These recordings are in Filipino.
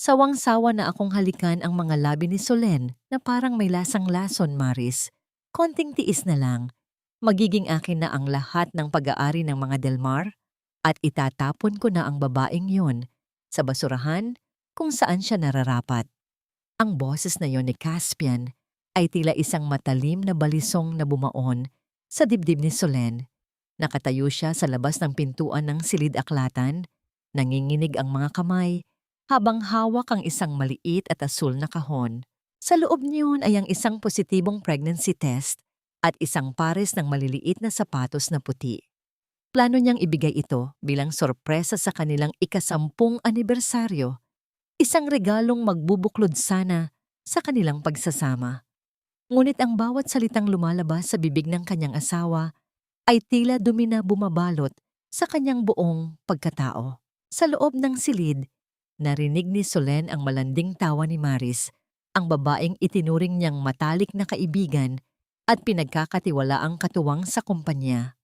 Sawang-sawa na akong halikan ang mga labi ni Solen na parang may lasang lason, Maris. Konting tiis na lang. Magiging akin na ang lahat ng pag-aari ng mga Delmar at itatapon ko na ang babaeng yon sa basurahan kung saan siya nararapat. Ang boses na yon ni Caspian ay tila isang matalim na balisong na bumaon sa dibdib ni Solen. Nakatayo siya sa labas ng pintuan ng silid-aklatan, nanginginig ang mga kamay, habang hawak ang isang maliit at asul na kahon. Sa loob niyon ay ang isang positibong pregnancy test at isang pares ng maliliit na sapatos na puti. Plano niyang ibigay ito bilang sorpresa sa kanilang ika-10 anibersaryo, isang regalong magbubuklod sana sa kanilang pagsasama. Ngunit ang bawat salitang lumalabas sa bibig ng kanyang asawa ay tila dumi na bumabalot sa kanyang buong pagkatao. Sa loob ng silid, narinig ni Solen ang malanding tawa ni Maris, ang babaeng itinuring niyang matalik na kaibigan at pinagkakatiwalaang katuwang sa kumpanya.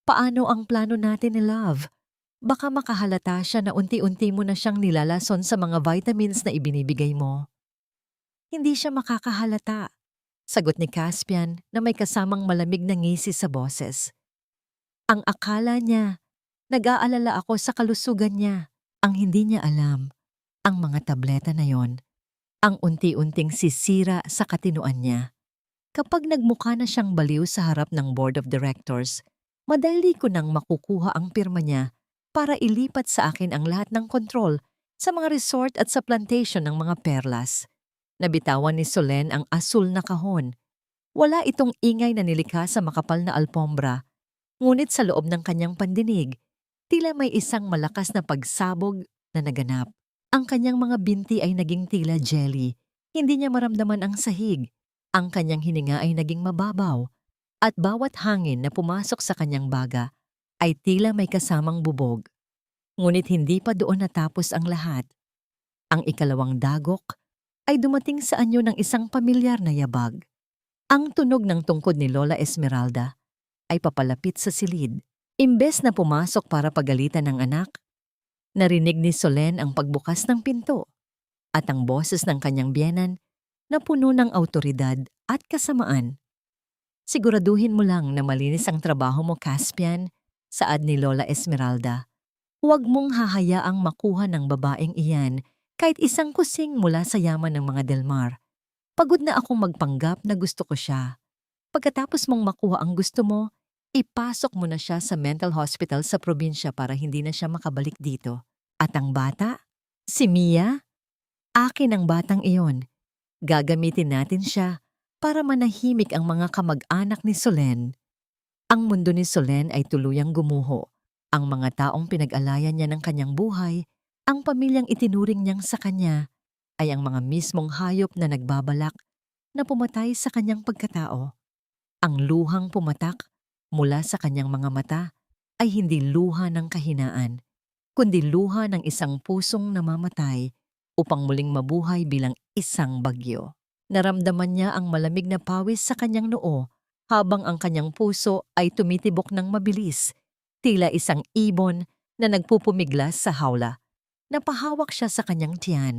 Paano ang plano natin ni Love? Baka makahalata siya na unti-unti mo na siyang nilalason sa mga vitamins na ibinibigay mo. Hindi siya makakahalata, sagot ni Caspian na may kasamang malamig na ngisi sa boses. Ang akala niya, nag-aalala ako sa kalusugan niya. Ang hindi niya alam, ang mga tableta na yon, ang unti-unting sisira sa katinuan niya. Kapag nagmukha na siyang baliw sa harap ng board of directors, madali ko nang makukuha ang pirma niya para ilipat sa akin ang lahat ng kontrol sa mga resort at sa plantation ng mga perlas. Nabitawan ni Solen ang asul na kahon. Wala itong ingay na nilikha sa makapal na alpombra, ngunit sa loob ng kanyang pandinig, tila may isang malakas na pagsabog na naganap. Ang kanyang mga binti ay naging tila jelly. Hindi niya maramdaman ang sahig. Ang kanyang hininga ay naging mababaw. At bawat hangin na pumasok sa kanyang baga ay tila may kasamang bubog. Ngunit hindi pa doon natapos ang lahat. Ang ikalawang dagok ay dumating sa anyo ng isang pamilyar na yabag. Ang tunog ng tungkod ni Lola Esmeralda ay papalapit sa silid. Imbes na pumasok para pagalitan ng anak, narinig ni Solen ang pagbukas ng pinto at ang boses ng kanyang biyenan na puno ng awtoridad at kasamaan. Siguraduhin mo lang na malinis ang trabaho mo, Caspian, saad ni Lola Esmeralda. Huwag mong hahayaang makuha ng babaeng iyan kahit isang kusing mula sa yaman ng mga Delmar. Pagod na akong magpanggap na gusto ko siya. Pagkatapos mong makuha ang gusto mo, ipasok mo na siya sa mental hospital sa probinsya para hindi na siya makabalik dito. At ang bata? Si Mia? Akin ang batang iyon. Gagamitin natin siya para manahimik ang mga kamag-anak ni Solen. Ang mundo ni Solen ay tuluyang gumuho. Ang mga taong pinag-alayan niya ng kanyang buhay, ang pamilyang itinuring niyang sa kanya, ay ang mga mismong hayop na nagbabalak na pumatay sa kanyang pagkatao. Ang luhang pumatak mula sa kanyang mga mata ay hindi luha ng kahinaan, kundi luha ng isang pusong namamatay upang muling mabuhay bilang isang bagyo. Naramdaman niya ang malamig na pawis sa kanyang noo habang ang kanyang puso ay tumitibok ng mabilis, tila isang ibon na nagpupumiglas sa hawla. Napahawak siya sa kanyang tiyan.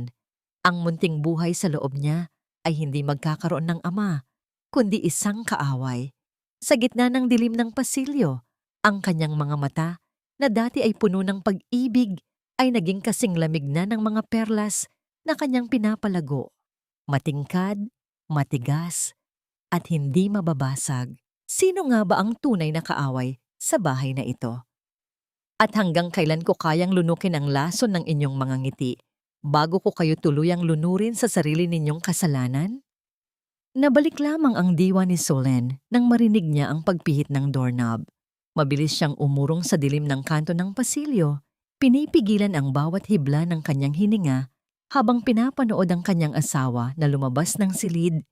Ang munting buhay sa loob niya ay hindi magkakaroon ng ama, kundi isang kaaway. Sa gitna ng dilim ng pasilyo, ang kanyang mga mata, na dati ay puno ng pag-ibig, ay naging kasing lamig na ng mga perlas na kanyang pinapalago. Matingkad, matigas, at hindi mababasag. Sino nga ba ang tunay na kaaway sa bahay na ito? At hanggang kailan ko kayang lunukin ang lason ng inyong mga ngiti bago ko kayo tuluyang lunurin sa sarili ninyong kasalanan? Nabalik lamang ang diwa ni Solen nang marinig niya ang pagpihit ng doorknob. Mabilis siyang umurong sa dilim ng kanto ng pasilyo, pinipigilan ang bawat hibla ng kanyang hininga habang pinapanood ang kanyang asawa na lumabas ng silid.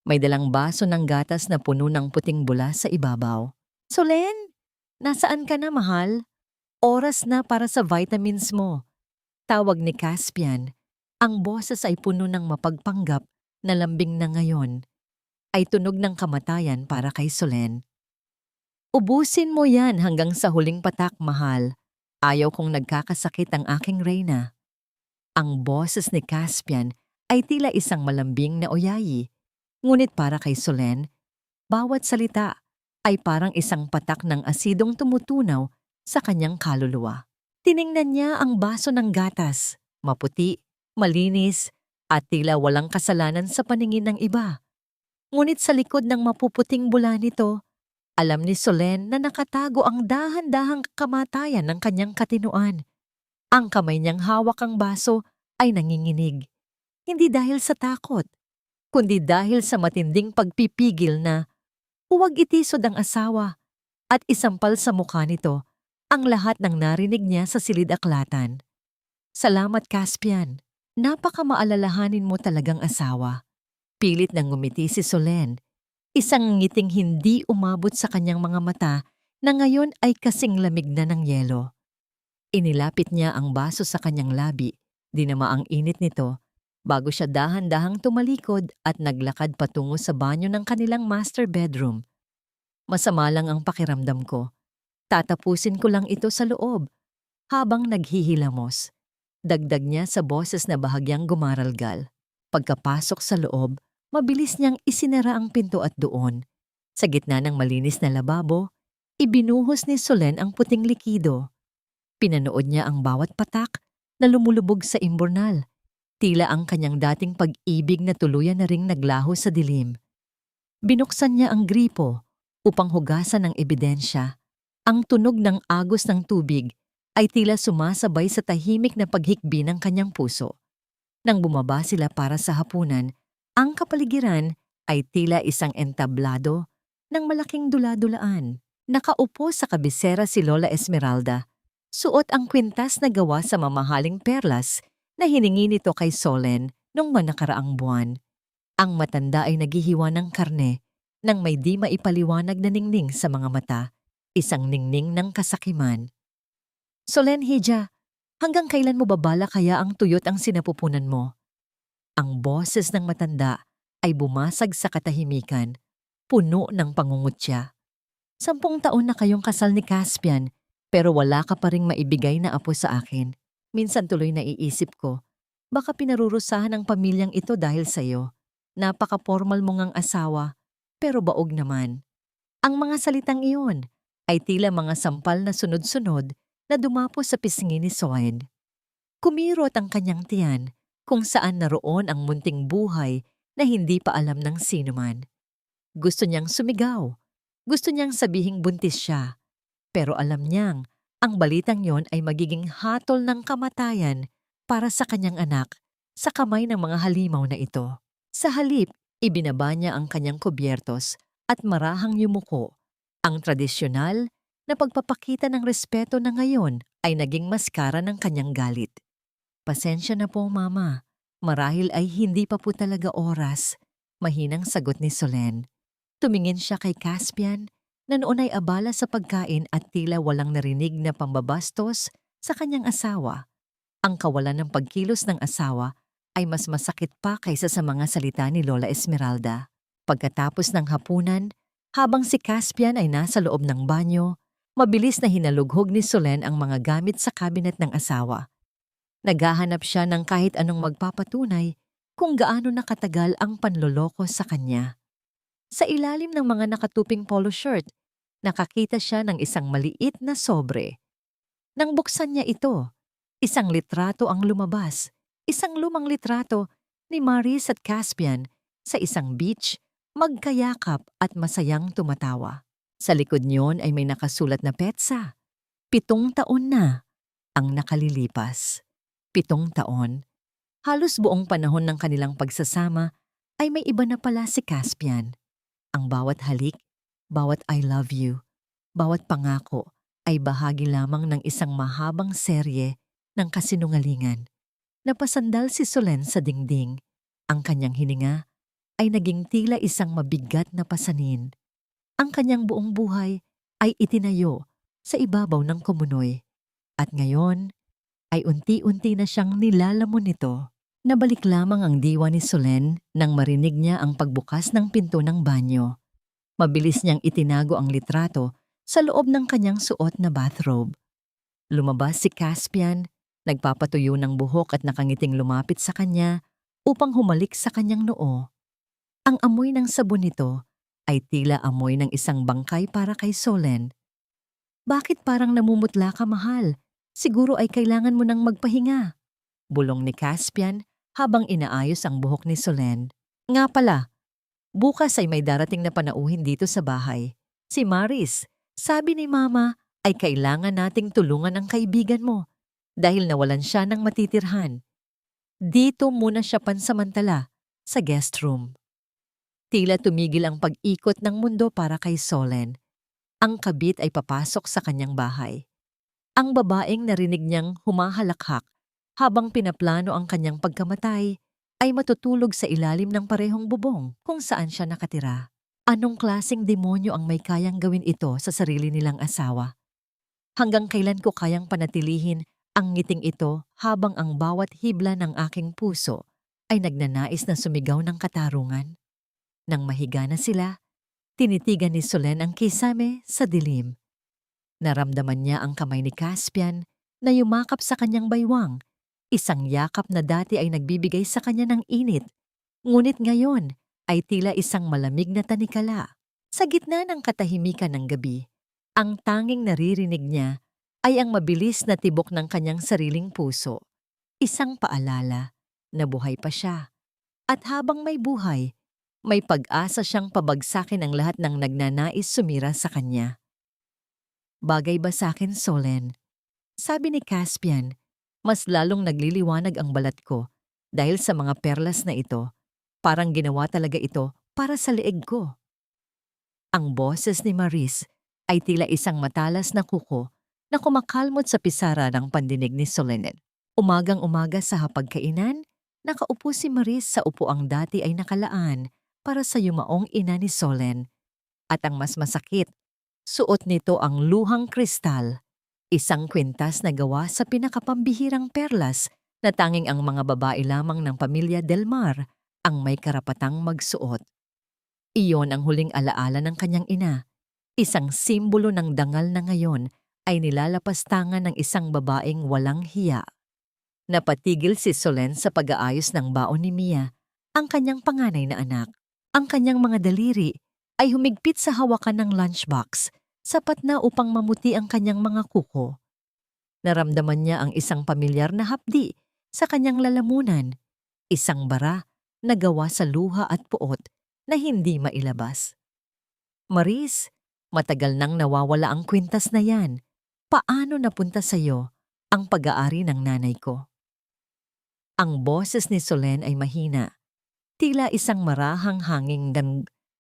May dalang baso ng gatas na puno ng puting bula sa ibabaw. Solen, nasaan ka na, mahal? Oras na para sa vitamins mo. Tawag ni Caspian. Ang boses ay puno ng mapagpanggap na lambing na ngayon ay tunog ng kamatayan para kay Solen. Ubusin mo yan hanggang sa huling patak, mahal. Ayaw kong nagkakasakit ang aking reyna. Ang boses ni Caspian ay tila isang malambing na oyayi, ngunit para kay Solen, bawat salita ay parang isang patak ng asidong tumutunaw sa kanyang kaluluwa. Tiningnan niya ang baso ng gatas, maputi, malinis, at tila walang kasalanan sa paningin ng iba. Ngunit sa likod ng mapuputing bula nito, alam ni Solen na nakatago ang dahan-dahang kamatayan ng kanyang katinuan. Ang kamay niyang hawak ang baso ay nanginginig. Hindi dahil sa takot, kundi dahil sa matinding pagpipigil na huwag itisod ang asawa at isampal sa mukha nito ang lahat ng narinig niya sa silid-aklatan. Salamat, Caspian. Napakamaalalahanin mo talagang asawa. Pilit nang ngumiti si Solen, isang ngiting hindi umabot sa kanyang mga mata na ngayon ay kasing lamig na ng yelo. Inilapit niya ang baso sa kanyang labi, dinama ang init nito, bago siya dahan-dahang tumalikod at naglakad patungo sa banyo ng kanilang master bedroom. Masama lang ang pakiramdam ko. Tatapusin ko lang ito sa loob, habang naghihilamos. Dagdag niya sa boses na bahagyang gumaralgal. Pagkapasok sa loob, mabilis niyang isinara ang pinto at doon, sa gitna ng malinis na lababo, ibinuhos ni Solen ang puting likido. Pinanood niya ang bawat patak na lumulubog sa imburnal, tila ang kanyang dating pag-ibig na tuluyan na ring naglaho sa dilim. Binuksan niya ang gripo upang hugasan ng ebidensya. Ang tunog ng agos ng tubig ay tila sumasabay sa tahimik na paghikbi ng kanyang puso. Nang bumaba sila para sa hapunan, ang kapaligiran ay tila isang entablado ng malaking dula-dulaan. Nakaupo sa kabisera si Lola Esmeralda. Suot ang kwintas na gawa sa mamahaling perlas na hiningi nito kay Solen nung manakaraang buwan. Ang matanda ay naghihiwa ng karne nang may di maipaliwanag na ningning sa mga mata, isang ningning ng kasakiman. Solen Hija, hanggang kailan mo babala kaya ang tuyot ang sinapupunan mo? Ang boses ng matanda ay bumasag sa katahimikan, puno ng pangungutya. 10 taon na kayong kasal ni Caspian, pero wala ka pa ring maibigay na apo sa akin. Minsan tuloy naiisip ko, baka pinarurusahan ang pamilyang ito dahil sa'yo. Napaka-formal mo ngang asawa, pero baog naman. Ang mga salitang iyon ay tila mga sampal na sunod-sunod na dumapo sa pisngi ni Solen. Kumirot ang kanyang tiyan kung saan naroon ang munting buhay na hindi pa alam ng sinuman. Gusto niyang sumigaw. Gusto niyang sabihing buntis siya. Pero alam niyang ang balitang yon ay magiging hatol ng kamatayan para sa kanyang anak sa kamay ng mga halimaw na ito. Sa halip, ibinaba niya ang kanyang kubyertos at marahang yumuko. Ang tradisyonal na pagpapakita ng respeto na ngayon ay naging maskara ng kanyang galit. Pasensya na po, Mama. Marahil ay hindi pa po talaga oras, mahinang sagot ni Solen. Tumingin siya kay Caspian na noon ay abala sa pagkain at tila walang narinig na pambabastos sa kanyang asawa. Ang kawalan ng pagkilos ng asawa ay mas masakit pa kaysa sa mga salita ni Lola Esmeralda. Pagkatapos ng hapunan, habang si Caspian ay nasa loob ng banyo, mabilis na hinalughog ni Solen ang mga gamit sa kabinet ng asawa. Naghahanap siya ng kahit anong magpapatunay kung gaano nakatagal ang panloloko sa kanya. Sa ilalim ng mga nakatuping polo shirt, nakakita siya ng isang maliit na sobre. Nang buksan niya ito, isang litrato ang lumabas, isang lumang litrato ni Maris at Caspian sa isang beach, magkayakap at masayang tumatawa. Sa likod niyon ay may nakasulat na petsa. 7 taon na ang nakalilipas. 7 taon. Halos buong panahon ng kanilang pagsasama ay may iba na pala si Caspian. Ang bawat halik, bawat I love you, bawat pangako ay bahagi lamang ng isang mahabang serye ng kasinungalingan. Napasandal si Solen sa dingding. Ang kanyang hininga ay naging tila isang mabigat na pasanin. Ang kanyang buong buhay ay itinayo sa ibabaw ng kumunoy. At ngayon ay unti-unti na siyang nilalamon nito. Nabalik lamang ang diwa ni Solen nang marinig niya ang pagbukas ng pinto ng banyo. Mabilis niyang itinago ang litrato sa loob ng kanyang suot na bathrobe. Lumabas si Caspian, Nagpapatuyo ng buhok at nakangiting lumapit sa kanya upang humalik sa kanyang noo. Ang amoy ng sabon nito ay tila amoy ng isang bangkay para kay Solen. Bakit parang namumutla ka, mahal? Siguro ay kailangan mo nang magpahinga. Bulong ni Caspian habang inaayos ang buhok ni Solen. Nga pala, bukas ay may darating na panauhin dito sa bahay. Si Maris, sabi ni Mama ay kailangan nating tulungan ang kaibigan mo dahil nawalan siya ng matitirhan. Dito muna siya pansamantala sa guest room. Tila tumigil ang pag-ikot ng mundo para kay Solen. Ang kabit ay papasok sa kanyang bahay. Ang babaeng narinig niyang humahalakhak habang pinaplano ang kanyang pagkamatay ay matutulog sa ilalim ng parehong bubong kung saan siya nakatira. Anong klaseng demonyo ang may kayang gawin ito sa sarili nilang asawa? Hanggang kailan ko kayang panatilihin ang ngiting ito habang ang bawat hibla ng aking puso ay nagnanais na sumigaw ng katarungan? Nang mahiga na sila, tinitigan ni Solen ang kisame sa dilim. Naramdaman niya ang kamay ni Caspian na yumakap sa kanyang baywang, isang yakap na dati ay nagbibigay sa kanya ng init, ngunit ngayon ay tila isang malamig na tanikala. Sa gitna ng katahimikan ng gabi, ang tanging naririnig niya ay ang mabilis na tibok ng kanyang sariling puso. Isang paalala na buhay pa siya. At habang may buhay, may pag-asa siyang pabagsakin ang lahat ng nagnanais sumira sa kanya. Bagay ba sa akin, Solen? Sabi ni Caspian, mas lalong nagliliwanag ang balat ko dahil sa mga perlas na ito. Parang ginawa talaga ito para sa leeg ko. Ang boses ni Maris ay tila isang matalas na kuko na kumakalmot sa pisara ng pandinig ni Solen. Umagang-umaga sa hapagkainan, nakaupo si Maris sa upuang dati ay nakalaan para sa yumaong ina ni Solen. At ang mas masakit, suot nito ang luhang kristal, isang kwintas na gawa sa pinakapambihirang perlas na tanging ang mga babae lamang ng pamilya Del Mar ang may karapatang magsuot. Iyon ang huling alaala ng kanyang ina, isang simbolo ng dangal na ngayon ay nilalapastangan ng isang babaeng walang hiya. Napatigil si Solen sa pag-aayos ng baon ni Mia, ang kanyang panganay na anak. Ang kanyang mga daliri ay humigpit sa hawakan ng lunchbox, sapat na upang mamuti ang kanyang mga kuko. Naramdaman niya ang isang pamilyar na hapdi sa kanyang lalamunan, isang bara na gawa sa luha at puot na hindi mailabas. Maris, matagal nang nawawala ang kwintas na yan. Paano napunta sa iyo ang pag-aari ng nanay ko? Ang boses ni Solen ay mahina, tila isang marahang hanging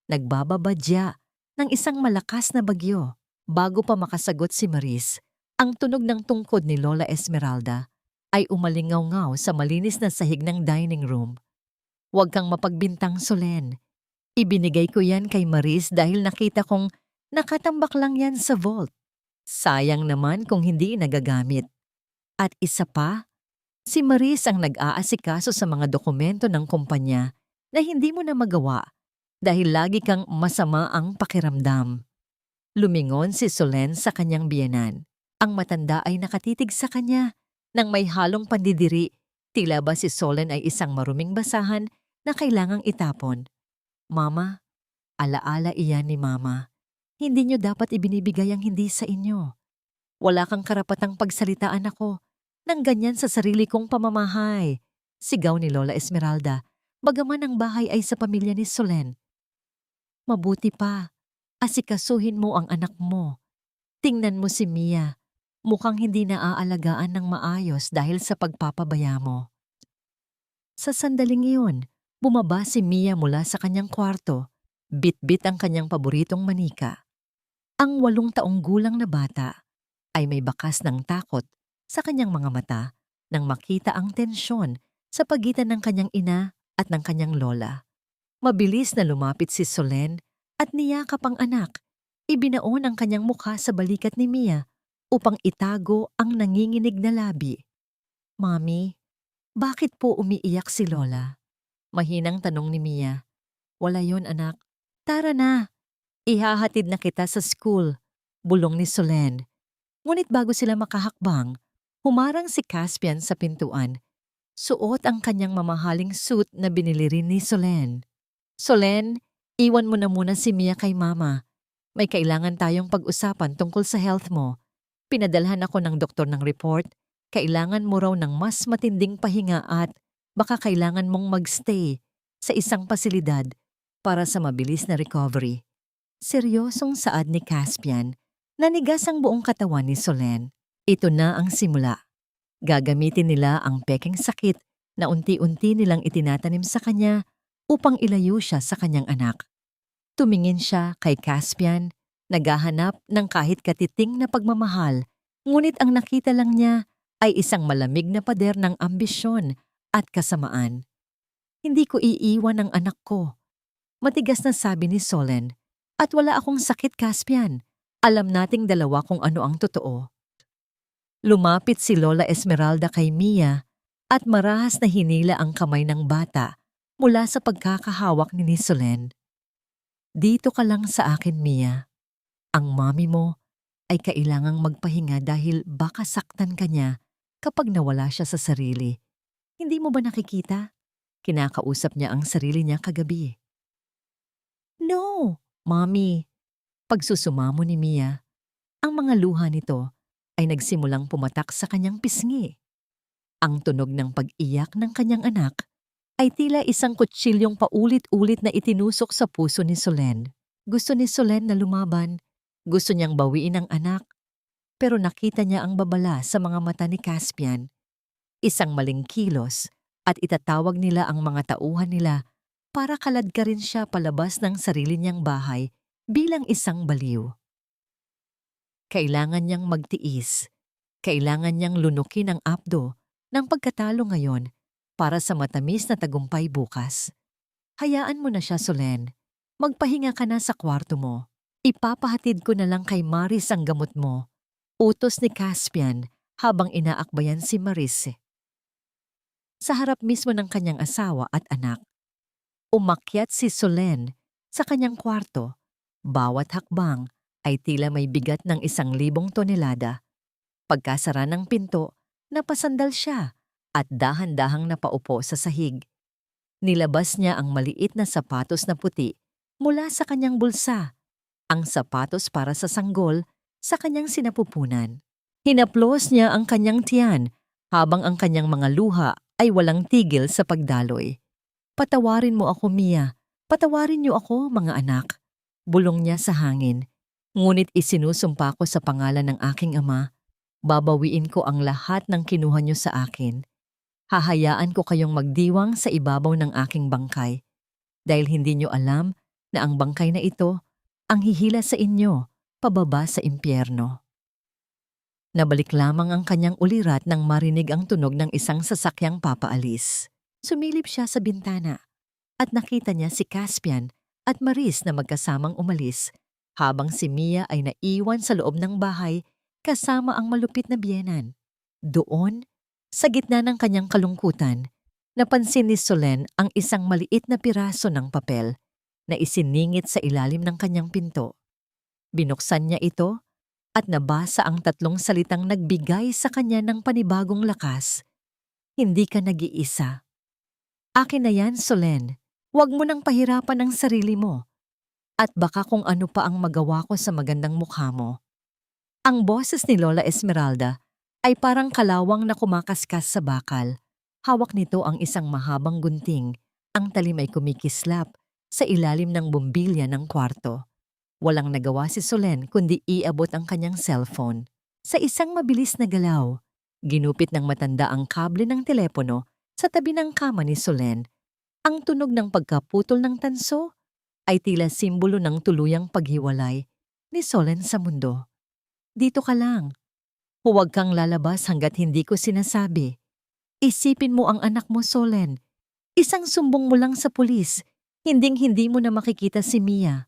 nagbababadya ng isang malakas na bagyo. Bago pa makasagot si Maris, ang tunog ng tungkod ni Lola Esmeralda ay umalingaw-ngaw sa malinis na sahig ng dining room. Huwag kang mapagbintang, Solen. Ibinigay ko yan kay Maris dahil nakita kong nakatambak lang yan sa vault. Sayang naman kung hindi nagagamit. At isa pa, si Maris ang nag-aasikaso sa mga dokumento ng kumpanya na hindi mo na magawa dahil lagi kang masama ang pakiramdam. Lumingon si Solen sa kanyang biyenan. Ang matanda ay nakatitig sa kanya nang may halong pandidiri. Tila ba si Solen ay isang maruming basahan na kailangang itapon. Mama, alaala iyan ni Mama. Hindi niyo dapat ibinibigay ang hindi sa inyo. Wala kang karapatang pagsalitaan ako nang ganyan sa sarili kong pamamahay. Sigaw ni Lola Esmeralda, bagaman ang bahay ay sa pamilya ni Solen. Mabuti pa, asikasuhin mo ang anak mo. Tingnan mo si Mia, mukhang hindi naaalagaan ng maayos dahil sa pagpapabaya mo. Sa sandaling iyon, bumaba si Mia mula sa kanyang kwarto, bit-bit ang kanyang paboritong manika. Ang 8 taong gulang na bata ay may bakas ng takot sa kanyang mga mata nang makita ang tensyon sa pagitan ng kanyang ina at ng kanyang lola. Mabilis na lumapit si Solen at niyakap ang anak. Ibinaon ang kanyang mukha sa balikat ni Mia upang itago ang nanginginig na labi. Mami, bakit po umiiyak si Lola? Mahinang tanong ni Mia. Wala yon, anak. Tara na. Ihahatid na kita sa school, bulong ni Solen. Ngunit bago sila makahakbang, Humarang si Caspian sa pintuan. Suot ang kanyang mamahaling suit na binili rin ni Solen. Solen, iwan mo na muna si Mia kay Mama. May kailangan tayong pag-usapan tungkol sa health mo. Pinadalhan ako ng doktor ng report. Kailangan mo raw ng mas matinding pahinga at baka kailangan mong magstay sa isang pasilidad para sa mabilis na recovery. Seryosong saad ni Caspian. Nanigas ang buong katawan ni Solen. Ito na ang simula. Gagamitin nila ang pekeng sakit na unti-unti nilang itinatanim sa kanya upang ilayo siya sa kanyang anak. Tumingin siya kay Caspian, naghahanap ng kahit katiting na pagmamahal, ngunit ang nakita lang niya ay isang malamig na pader ng ambisyon at kasamaan. Hindi ko iiwan ang anak ko. Matigas na sabi ni Solen, at wala akong sakit, Caspian. Alam nating dalawa kung ano ang totoo. Lumapit si Lola Esmeralda kay Mia at marahas na hinila ang kamay ng bata mula sa pagkakahawak ni Solen. Dito ka lang sa akin, Mia. Ang mami mo ay kailangang magpahinga dahil baka saktan ka niya kapag nawala siya sa sarili. Hindi mo ba nakikita? Kinakausap niya ang sarili niya kagabi. No, Mami. Pagsusumamo ni Mia, ang mga luha nito ay nagsimulang pumatak sa kanyang pisngi. Ang tunog ng pag-iyak ng kanyang anak ay tila isang kutsilyong paulit-ulit na itinusok sa puso ni Solen. Gusto ni Solen na lumaban, gusto niyang bawiin ang anak, pero nakita niya ang babala sa mga mata ni Caspian. Isang maling kilos at itatawag nila ang mga tauhan nila para kaladkarin siya palabas ng sarili niyang bahay bilang isang baliw. Kailangan niyang magtiis, kailangan niyang lunukin ang apdo ng pagkatalo ngayon para sa matamis na tagumpay bukas. Hayaan mo na siya, Solen. Magpahinga ka na sa kwarto mo. Ipapahatid ko na lang kay Maris ang gamot mo. Utos ni Caspian habang inaakbayan si Maris. Sa harap mismo ng kanyang asawa at anak, umakyat si Solen sa kanyang kwarto. Bawat hakbang ay tila may bigat ng 1,000 tonelada. Pagkasara ng pinto, napasandal siya at dahan-dahang napaupo sa sahig. Nilabas niya ang maliit na sapatos na puti mula sa kanyang bulsa, ang sapatos para sa sanggol sa kanyang sinapupunan. Hinaplos niya ang kanyang tiyan habang ang kanyang mga luha ay walang tigil sa pagdaloy. Patawarin mo ako, Mia. Patawarin niyo ako, mga anak. Bulong niya sa hangin. Ngunit isinusumpa ko sa pangalan ng aking ama. Babawiin ko ang lahat ng kinuha niyo sa akin. Hahayaan ko kayong magdiwang sa ibabaw ng aking bangkay. Dahil hindi niyo alam na ang bangkay na ito ang hihila sa inyo pababa sa impyerno. Nabalik lamang ang kanyang ulirat nang marinig ang tunog ng isang sasakyang papaalis. Sumilip siya sa bintana at nakita niya si Caspian at Maris na magkasamang umalis habang si Mia ay naiwan sa loob ng bahay kasama ang malupit na biyenan. Doon, sa gitna ng kanyang kalungkutan, napansin ni Solen ang isang maliit na piraso ng papel na isiningit sa ilalim ng kanyang pinto. Binuksan niya ito at nabasa ang 3 salitang nagbigay sa kanya ng panibagong lakas. Hindi ka nag-iisa. Akin na yan, Solen. Huwag mo nang pahirapan ang sarili mo. At baka kung ano pa ang magawa ko sa magandang mukha mo. Ang boses ni Lola Esmeralda ay parang kalawang na kumakaskas sa bakal. Hawak nito ang isang mahabang gunting. Ang talim ay kumikislap sa ilalim ng bumbilya ng kwarto. Walang nagawa si Solen kundi iabot ang kanyang cellphone. Sa isang mabilis na galaw, ginupit ng matanda ang kable ng telepono sa tabi ng kama ni Solen. Ang tunog ng pagkaputol ng tanso ay tila simbolo ng tuluyang paghiwalay ni Solen sa mundo. Dito ka lang. Huwag kang lalabas hanggat hindi ko sinasabi. Isipin mo ang anak mo, Solen. Isang sumbong mo lang sa pulis. Hinding-hindi mo na makikita si Mia.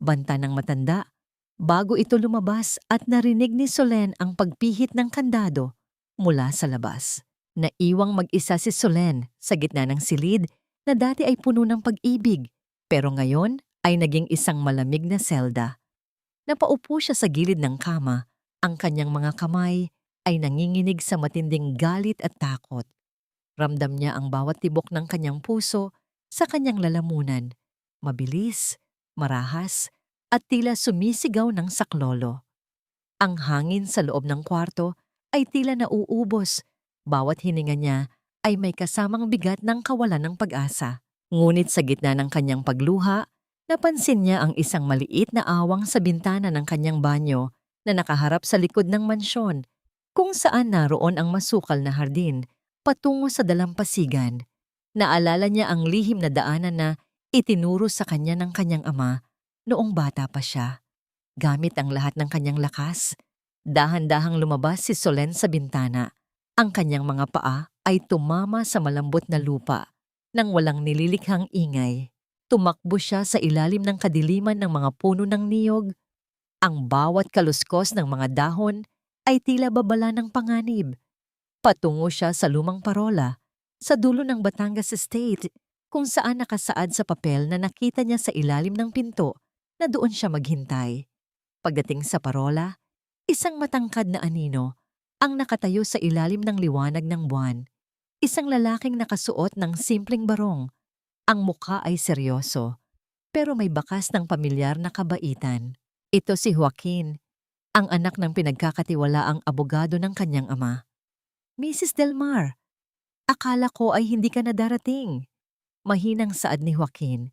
Banta ng matanda, bago ito lumabas at narinig ni Solen ang pagpihit ng kandado mula sa labas. Naiwang mag-isa si Solen sa gitna ng silid na dati ay puno ng pag-ibig, pero ngayon ay naging isang malamig na selda. Napaupo siya sa gilid ng kama, ang kanyang mga kamay ay nanginginig sa matinding galit at takot. Ramdam niya ang bawat tibok ng kanyang puso sa kanyang lalamunan. Mabilis, marahas, at tila sumisigaw ng saklolo. Ang hangin sa loob ng kwarto ay tila nauubos. Bawat hininga niya ay may kasamang bigat ng kawalan ng pag-asa. Ngunit sa gitna ng kanyang pagluha, napansin niya ang isang maliit na awang sa bintana ng kanyang banyo na nakaharap sa likod ng mansyon, kung saan naroon ang masukal na hardin patungo sa dalampasigan. Naalala niya ang lihim na daanan na itinuro sa kanya ng kanyang ama noong bata pa siya. Gamit ang lahat ng kanyang lakas, dahan-dahang lumabas si Solen sa bintana. Ang kanyang mga paa ay tumama sa malambot na lupa nang walang nililikhang ingay. Tumakbo siya sa ilalim ng kadiliman ng mga puno ng niyog. Ang bawat kaluskos ng mga dahon ay tila babala ng panganib. Patungo siya sa lumang parola sa dulo ng Batangas Estate, kung saan nakasaad sa papel na nakita niya sa ilalim ng pinto na doon siya maghintay. Pagdating sa parola, isang matangkad na anino ang nakatayo sa ilalim ng liwanag ng buwan. Isang lalaking nakasuot ng simpleng barong. Ang mukha ay seryoso, pero may bakas ng pamilyar na kabaitan. Ito si Joaquin, ang anak ng pinagkakatiwalaang abogado ng kanyang ama. Mrs. Delmar, akala ko ay hindi ka na darating. Mahinang saad ni Joaquin.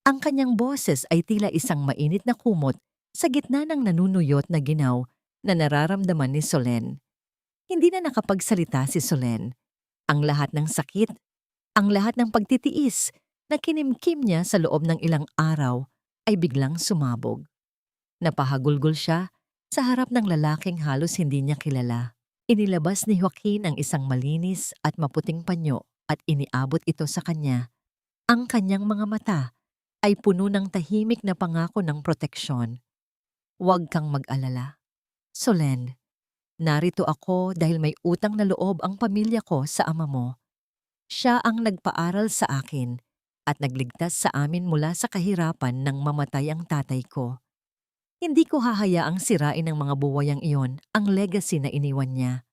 Ang kanyang boses ay tila isang mainit na kumot sa gitna ng nanunuyot na ginaw na nararamdaman ni Solen. Hindi na nakapagsalita si Solen. Ang lahat ng sakit, ang lahat ng pagtitiis na kinimkim niya sa loob ng ilang araw ay biglang sumabog. Napahagulgol siya sa harap ng lalaking halos hindi niya kilala. Inilabas ni Joaquin ang isang malinis at maputing panyo at iniabot ito sa kanya. Ang kanyang mga mata ay puno ng tahimik na pangako ng proteksyon. Huwag kang mag-alala. Solen, narito ako dahil may utang na loob ang pamilya ko sa ama mo. Siya ang nagpaaral sa akin at nagligtas sa amin mula sa kahirapan nang mamatay ang tatay ko. Hindi ko hahayaang sirain ng mga buwayang iyon ang legacy na iniwan niya.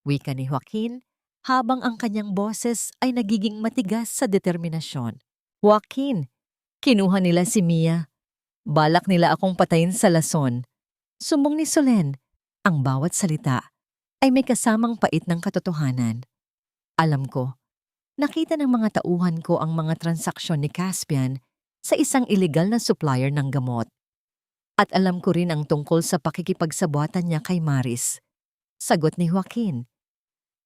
Wika ni Joaquin habang ang kanyang boses ay nagiging matigas sa determinasyon. Joaquin, kinuha nila si Mia. Balak nila akong patayin sa lason. Sumbong ni Solen, ang bawat salita ay may kasamang pait ng katotohanan. Alam ko, nakita ng mga tauhan ko ang mga transaksyon ni Caspian sa isang illegal na supplier ng gamot. At alam ko rin ang tungkol sa pakikipagsabuatan niya kay Maris. Sagot ni Joaquin.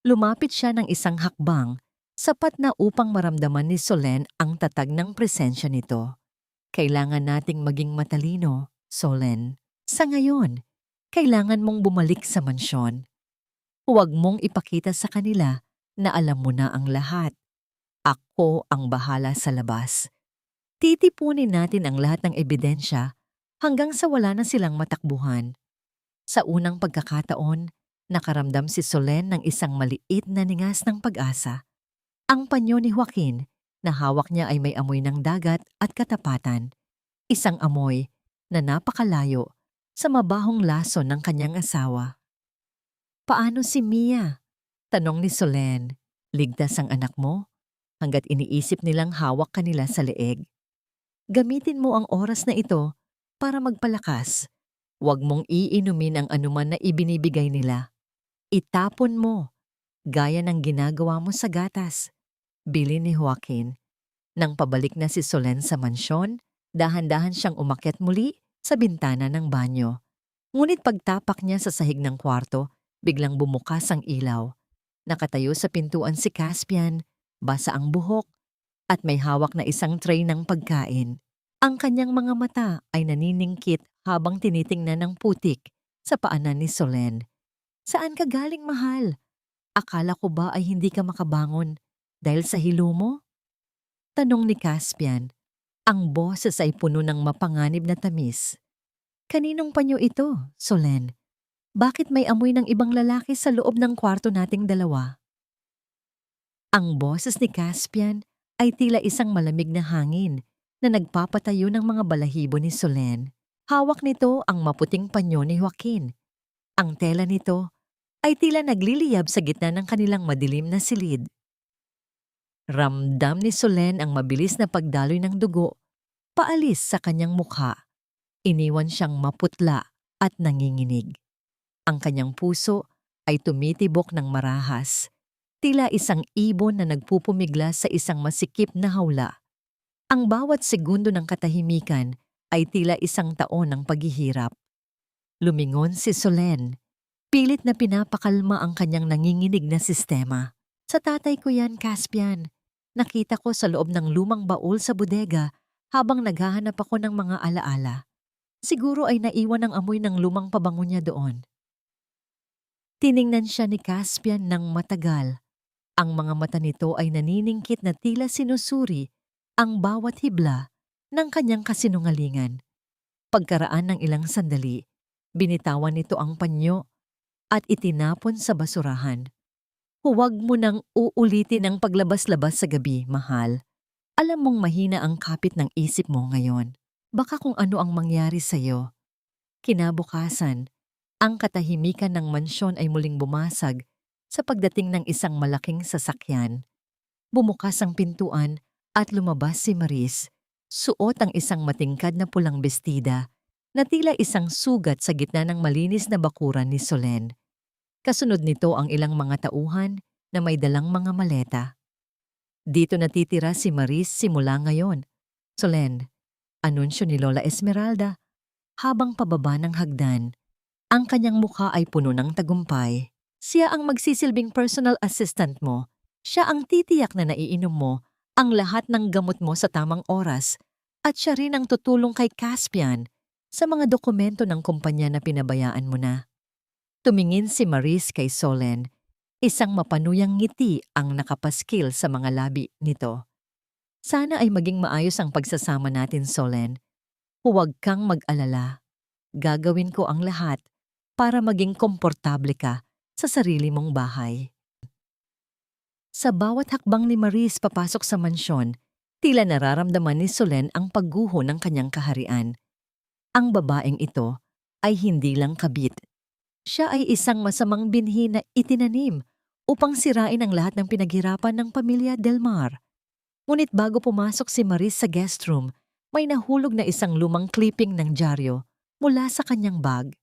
Lumapit siya ng isang hakbang, sapat na upang maramdaman ni Solen ang tatag ng presensya nito. Kailangan nating maging matalino, Solen. Sa ngayon, kailangan mong bumalik sa mansyon. Huwag mong ipakita sa kanila na alam mo na ang lahat. Ako ang bahala sa labas. Titipunin natin ang lahat ng ebidensya hanggang sa wala na silang matakbuhan. Sa unang pagkakataon, nakaramdam si Solen ng isang maliit na ningas ng pag-asa. Ang panyo ni Joaquin na hawak niya ay may amoy ng dagat at katapatan. Isang amoy na napakalayo sa mabahong lason ng kanyang asawa. Paano si Mia? Tanong ni Solen. Ligtas ang anak mo? Hanggat iniisip nilang hawak kanila sa leeg. Gamitin mo ang oras na ito para magpalakas. Huwag mong iinumin ang anuman na ibinibigay nila. Itapon mo, gaya ng ginagawa mo sa gatas. Bilin ni Joaquin. Nang pabalik na si Solen sa mansyon, dahan-dahan siyang umakyat muli sa bintana ng banyo. Ngunit pagtapak niya sa sahig ng kwarto, biglang bumukas ang ilaw. Nakatayo sa pintuan si Caspian, basa ang buhok, at may hawak na isang tray ng pagkain. Ang kanyang mga mata ay naniningkit habang tinitingnan ng putik sa paanan ni Solen. Saan ka galing, mahal? Akala ko ba ay hindi ka makabangon dahil sa hilo mo? Tanong ni Caspian. Ang boses ay puno ng mapanganib na tamis. Kaninong panyo ito, Solen? Bakit may amoy ng ibang lalaki sa loob ng kwarto nating dalawa? Ang boses ni Caspian ay tila isang malamig na hangin na nagpapatayo ng mga balahibo ni Solen. Hawak nito ang maputing panyo ni Joaquin. Ang tela nito ay tila nagliliyab sa gitna ng kanilang madilim na silid. Ramdam ni Solen ang mabilis na pagdaloy ng dugo paalis sa kanyang mukha. Iniwan siyang maputla at nanginginig. Ang kanyang puso ay tumitibok ng marahas, tila isang ibon na nagpupumigla sa isang masikip na hawla. Ang bawat segundo ng katahimikan ay tila isang taon ng paghihirap. Lumingon si Solen, pilit na pinapakalma ang kanyang nanginginig na sistema. Sa tatay ko yan, Caspian. Nakita ko sa loob ng lumang baul sa bodega habang naghahanap ako ng mga alaala. Siguro ay naiwan ang amoy ng lumang pabango niya doon. Tiningnan siya ni Caspian ng matagal. Ang mga mata nito ay naniningkit na tila sinusuri ang bawat hibla ng kanyang kasinungalingan. Pagkaraan ng ilang sandali, binitawan nito ang panyo at itinapon sa basurahan. Huwag mo nang uulitin ang paglabas-labas sa gabi, mahal. Alam mong mahina ang kapit ng isip mo ngayon. Baka kung ano ang mangyari sa'yo. Kinabukasan, ang katahimikan ng mansyon ay muling bumasag sa pagdating ng isang malaking sasakyan. Bumukas ang pintuan at lumabas si Maris, suot ang isang matingkad na pulang bestida na tila isang sugat sa gitna ng malinis na bakuran ni Solen. Kasunod nito ang ilang mga tauhan na may dalang mga maleta. Dito natitira si Maris simula ngayon. Solen, anunsyo ni Lola Esmeralda. Habang pababa ng hagdan, ang kanyang mukha ay puno ng tagumpay. Siya ang magsisilbing personal assistant mo. Siya ang titiyak na naiinom mo ang lahat ng gamot mo sa tamang oras at siya rin ang tutulong kay Caspian sa mga dokumento ng kumpanya na pinabayaan mo na. Tumingin si Maris kay Solen. Isang mapanuyang ngiti ang nakapaskil sa mga labi nito. Sana ay maging maayos ang pagsasama natin, Solen. Huwag kang mag-alala. Gagawin ko ang lahat para maging komportable ka sa sarili mong bahay. Sa bawat hakbang ni Maris papasok sa mansyon, tila nararamdaman ni Solen ang pagguho ng kanyang kaharian. Ang babaeng ito ay hindi lang kabit. Siya ay isang masamang binhi na itinanim upang sirain ang lahat ng pinaghirapan ng pamilya Delmar. Ngunit bago pumasok si Maris sa guest room, may nahulog na isang lumang clipping ng dyaryo mula sa kanyang bag.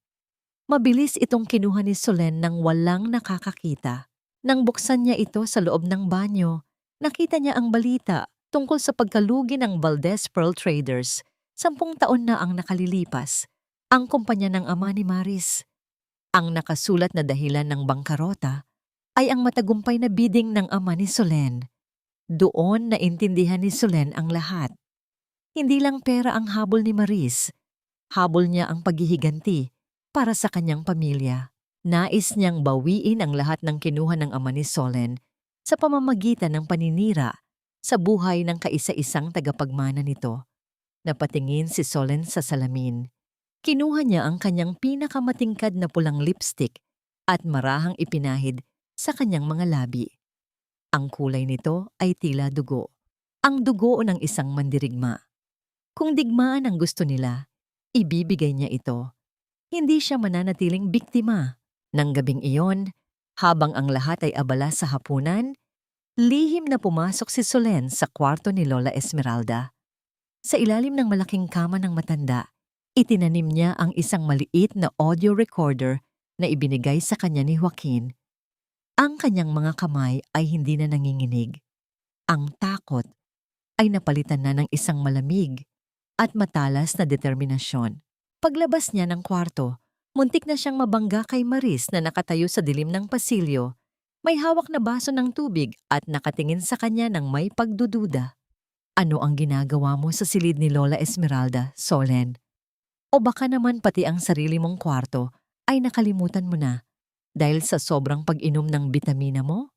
Mabilis itong kinuha ni Solen nang walang nakakakita. Nang buksan niya ito sa loob ng banyo, nakita niya ang balita tungkol sa pagkalugi ng Valdez Pearl Traders. 10 taon na ang nakalilipas, ang kumpanya ng ama ni Maris. Ang nakasulat na dahilan ng bangkarota ay ang matagumpay na bidding ng ama ni Solen. Doon naintindihan ni Solen ang lahat. Hindi lang pera ang habol ni Maris, habol niya ang paghihiganti para sa kanyang pamilya. Nais niyang bawiin ang lahat ng kinuha ng ama ni Solen sa pamamagitan ng paninira sa buhay ng kaisa-isang tagapagmana nito. Napatingin si Solen sa salamin. Kinuha niya ang kanyang pinakamatingkad na pulang lipstick at marahang ipinahid sa kanyang mga labi. Ang kulay nito ay tila dugo. Ang dugo ng isang mandirigma. Kung digmaan ang gusto nila, ibibigay niya ito. Hindi siya mananatiling biktima. Nang gabing iyon, habang ang lahat ay abala sa hapunan, lihim na pumasok si Solen sa kwarto ni Lola Esmeralda. Sa ilalim ng malaking kama ng matanda, itinanim niya ang isang maliit na audio recorder na ibinigay sa kanya ni Joaquin. Ang kanyang mga kamay ay hindi na nanginginig. Ang takot ay napalitan na ng isang malamig at matalas na determinasyon. Paglabas niya ng kwarto, muntik na siyang mabangga kay Maris na nakatayo sa dilim ng pasilyo. May hawak na baso ng tubig at nakatingin sa kanya ng may pagdududa. Ano ang ginagawa mo sa silid ni Lola Esmeralda, Solen? O baka naman pati ang sarili mong kwarto ay nakalimutan mo na dahil sa sobrang pag-inom ng bitamina mo?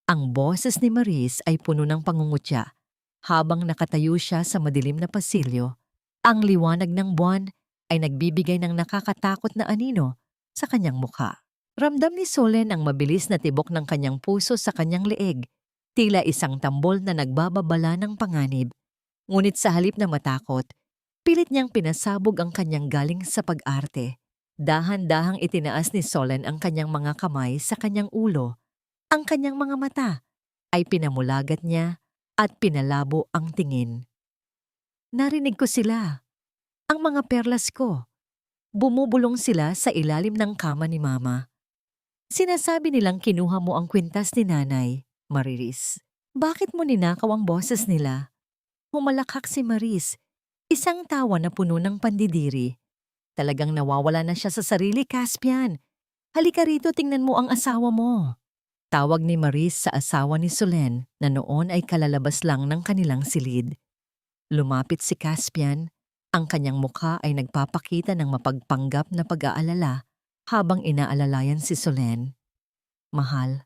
Ang boses ni Maris ay puno ng pangungutya habang nakatayo siya sa madilim na pasilyo. Ang liwanag ng buwan ay nagbibigay ng nakakatakot na anino sa kanyang mukha. Ramdam ni Solen ang mabilis na tibok ng kanyang puso sa kanyang leeg, tila isang tambol na nagbababala ng panganib. Ngunit sa halip na matakot, pilit niyang pinasabog ang kanyang galing sa pag-arte. Dahan-dahang itinaas ni Solen ang kanyang mga kamay sa kanyang ulo. Ang kanyang mga mata ay pinamulagat niya at pinalabo ang tingin. Narinig ko sila, ang mga perlas ko. Bumubulong sila sa ilalim ng kama ni Mama. Sinasabi nilang kinuha mo ang kwintas ni Nanay, Mariris. Bakit mo ninakaw ang boses nila? Humalakhak si Maris, isang tawa na puno ng pandidiri. Talagang nawawala na siya sa sarili, Caspian. Halika rito, tingnan mo ang asawa mo. Tawag ni Maris sa asawa ni Solen na noon ay kalalabas lang ng kanilang silid. Lumapit si Caspian, ang kanyang mukha ay nagpapakita ng mapagpanggap na pag-aalala habang inaalalayan si Solen. Mahal,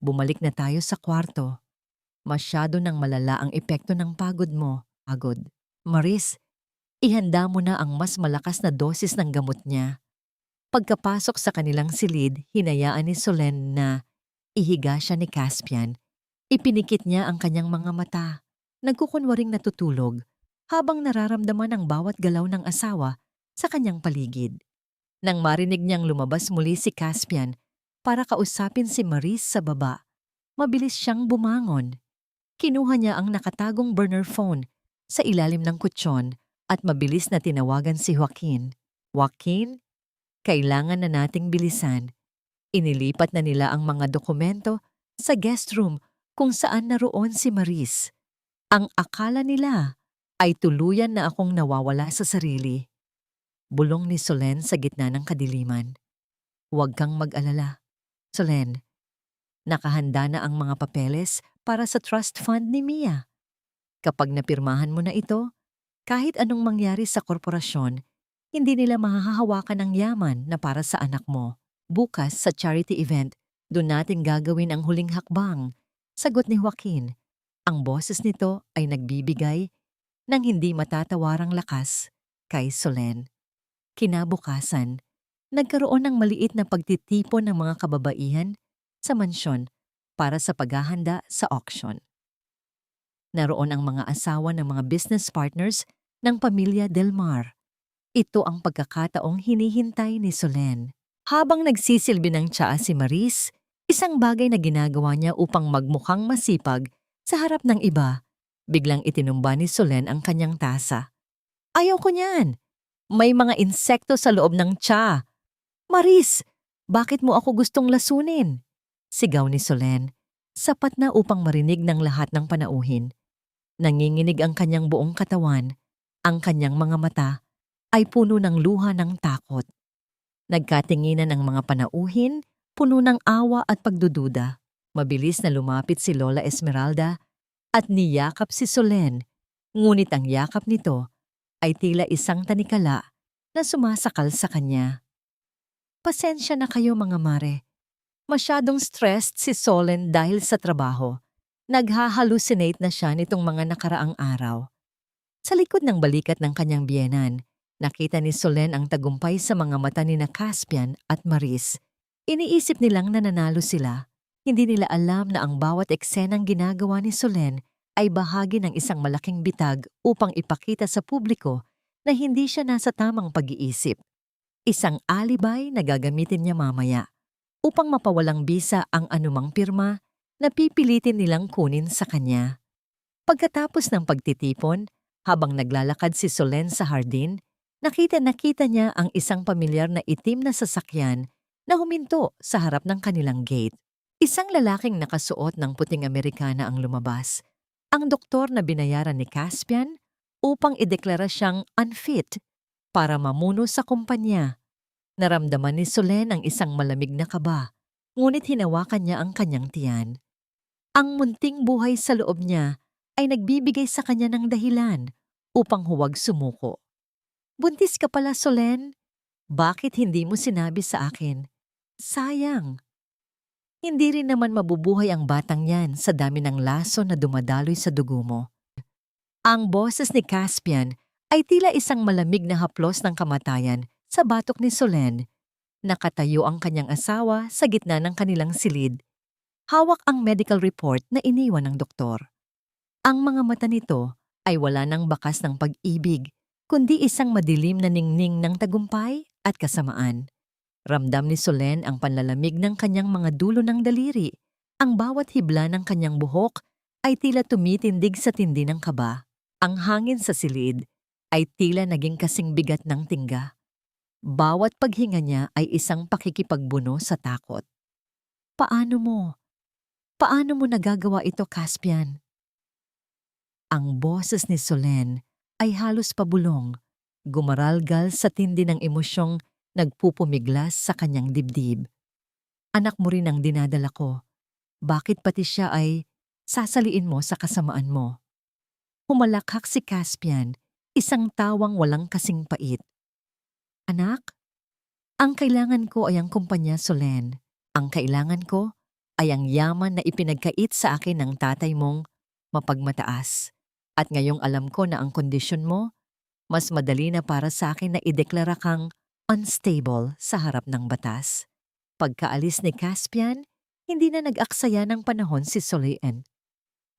bumalik na tayo sa kwarto. Masyado nang malala ang epekto ng pagod mo. Pagod. Maris, ihanda mo na ang mas malakas na dosis ng gamot niya. Pagkapasok sa kanilang silid, hinayaan ni Solen na ihiga siya ni Caspian. Ipinikit niya ang kanyang mga mata. Nagkukunwaring natutulog habang nararamdaman ang bawat galaw ng asawa sa kanyang paligid. Nang marinig niyang lumabas muli si Caspian para kausapin si Maris sa baba, mabilis siyang bumangon. Kinuha niya ang nakatagong burner phone sa ilalim ng kutsyon at mabilis na tinawagan si Joaquin. Joaquin, kailangan na nating bilisan. Inilipat na nila ang mga dokumento sa guest room kung saan naroon si Maris. Ang akala nila ay tuluyan na akong nawawala sa sarili. Bulong ni Solen sa gitna ng kadiliman. Huwag kang mag-alala. Solen, nakahanda na ang mga papeles para sa trust fund ni Mia. Kapag napirmahan mo na ito, kahit anong mangyari sa korporasyon, hindi nila mahahawakan ang yaman na para sa anak mo. Bukas sa charity event, doon natin gagawin ang huling hakbang. Sagot ni Joaquin. Ang boses nito ay nagbibigay ng hindi matatawarang lakas kay Solen. Kinabukasan, nagkaroon ng maliit na pagtitipon ng mga kababaihan sa mansyon para sa paghahanda sa auction. Naroon ang mga asawa ng mga business partners ng pamilya Del Mar. Ito ang pagkakataong hinihintay ni Solen. Habang nagsisilbi ng tsaa si Maris, isang bagay na ginagawa niya upang magmukhang masipag sa harap ng iba, biglang itinumba ni Solen ang kanyang tasa. Ayaw ko niyan! May mga insekto sa loob ng tsaa. Maris, bakit mo ako gustong lasunin? Sigaw ni Solen, sapat na upang marinig ng lahat ng panauhin. Nanginginig ang kanyang buong katawan, ang kanyang mga mata ay puno ng luha ng takot. Nagkatinginan ang mga panauhin, puno ng awa at pagdududa. Mabilis na lumapit si Lola Esmeralda at niyakap si Solen, ngunit ang yakap nito ay tila isang tanikala na sumasakal sa kanya. Pasensya na kayo mga mare. Masyadong stressed si Solen dahil sa trabaho. Naghahalucinate na siya nitong mga nakaraang araw. Sa likod ng balikat ng kanyang biyenan, nakita ni Solen ang tagumpay sa mga mata ni Caspian at Maris. Iniisip nilang nananalo sila. Hindi nila alam na ang bawat eksenang ginagawa ni Solen ay bahagi ng isang malaking bitag upang ipakita sa publiko na hindi siya nasa tamang pag-iisip. Isang alibay na gagamitin niya mamaya upang mapawalang bisa ang anumang pirma na pipilitin nilang kunin sa kanya. Pagkatapos ng pagtitipon, habang naglalakad si Solen sa hardin, nakita niya ang isang pamilyar na itim na sasakyan na huminto sa harap ng kanilang gate. Isang lalaking nakasuot ng puting Amerikana ang lumabas. Ang doktor na binayaran ni Caspian upang ideklara siyang unfit para mamuno sa kumpanya. Naramdaman ni Solen ang isang malamig na kaba, ngunit hinawakan niya ang kanyang tiyan. Ang munting buhay sa loob niya ay nagbibigay sa kanya ng dahilan upang huwag sumuko. Buntis ka pala, Solen? Bakit hindi mo sinabi sa akin? Sayang. Hindi rin naman mabubuhay ang batang yan sa dami ng laso na dumadaloy sa dugo mo. Ang boses ni Caspian ay tila isang malamig na haplos ng kamatayan sa batok ni Solen. Nakatayo ang kanyang asawa sa gitna ng kanilang silid. Hawak ang medical report na iniwan ng doktor. Ang mga mata nito ay wala ng bakas ng pag-ibig, kundi isang madilim na ningning ng tagumpay at kasamaan. Ramdam ni Solen ang panlalamig ng kanyang mga dulo ng daliri. Ang bawat hibla ng kanyang buhok ay tila tumitindig sa tindi ng kaba. Ang hangin sa silid ay tila naging kasing bigat ng tingga. Bawat paghinga niya ay isang pakikipagbuno sa takot. Paano mo? Paano mo nagagawa ito, Caspian? Ang boses ni Solen ay halos pabulong, gumaralgal sa tindi ng emosyong nagpupumiglas sa kanyang dibdib. Anak mo rin ang dinadala ko. Bakit pati siya ay sasaliin mo sa kasamaan mo? Humalakhak si Caspian, isang tawang walang kasing pait. Anak, ang kailangan ko ay ang kumpanya, Solen. Ang kailangan ko ay ang yaman na ipinagkait sa akin ng tatay mong mapagmataas. At ngayong alam ko na ang kondisyon mo, mas madali na para sa akin na ideklara kang unstable sa harap ng batas. Pagkaalis ni Caspian, hindi na nag-aksaya ng panahon si Solen.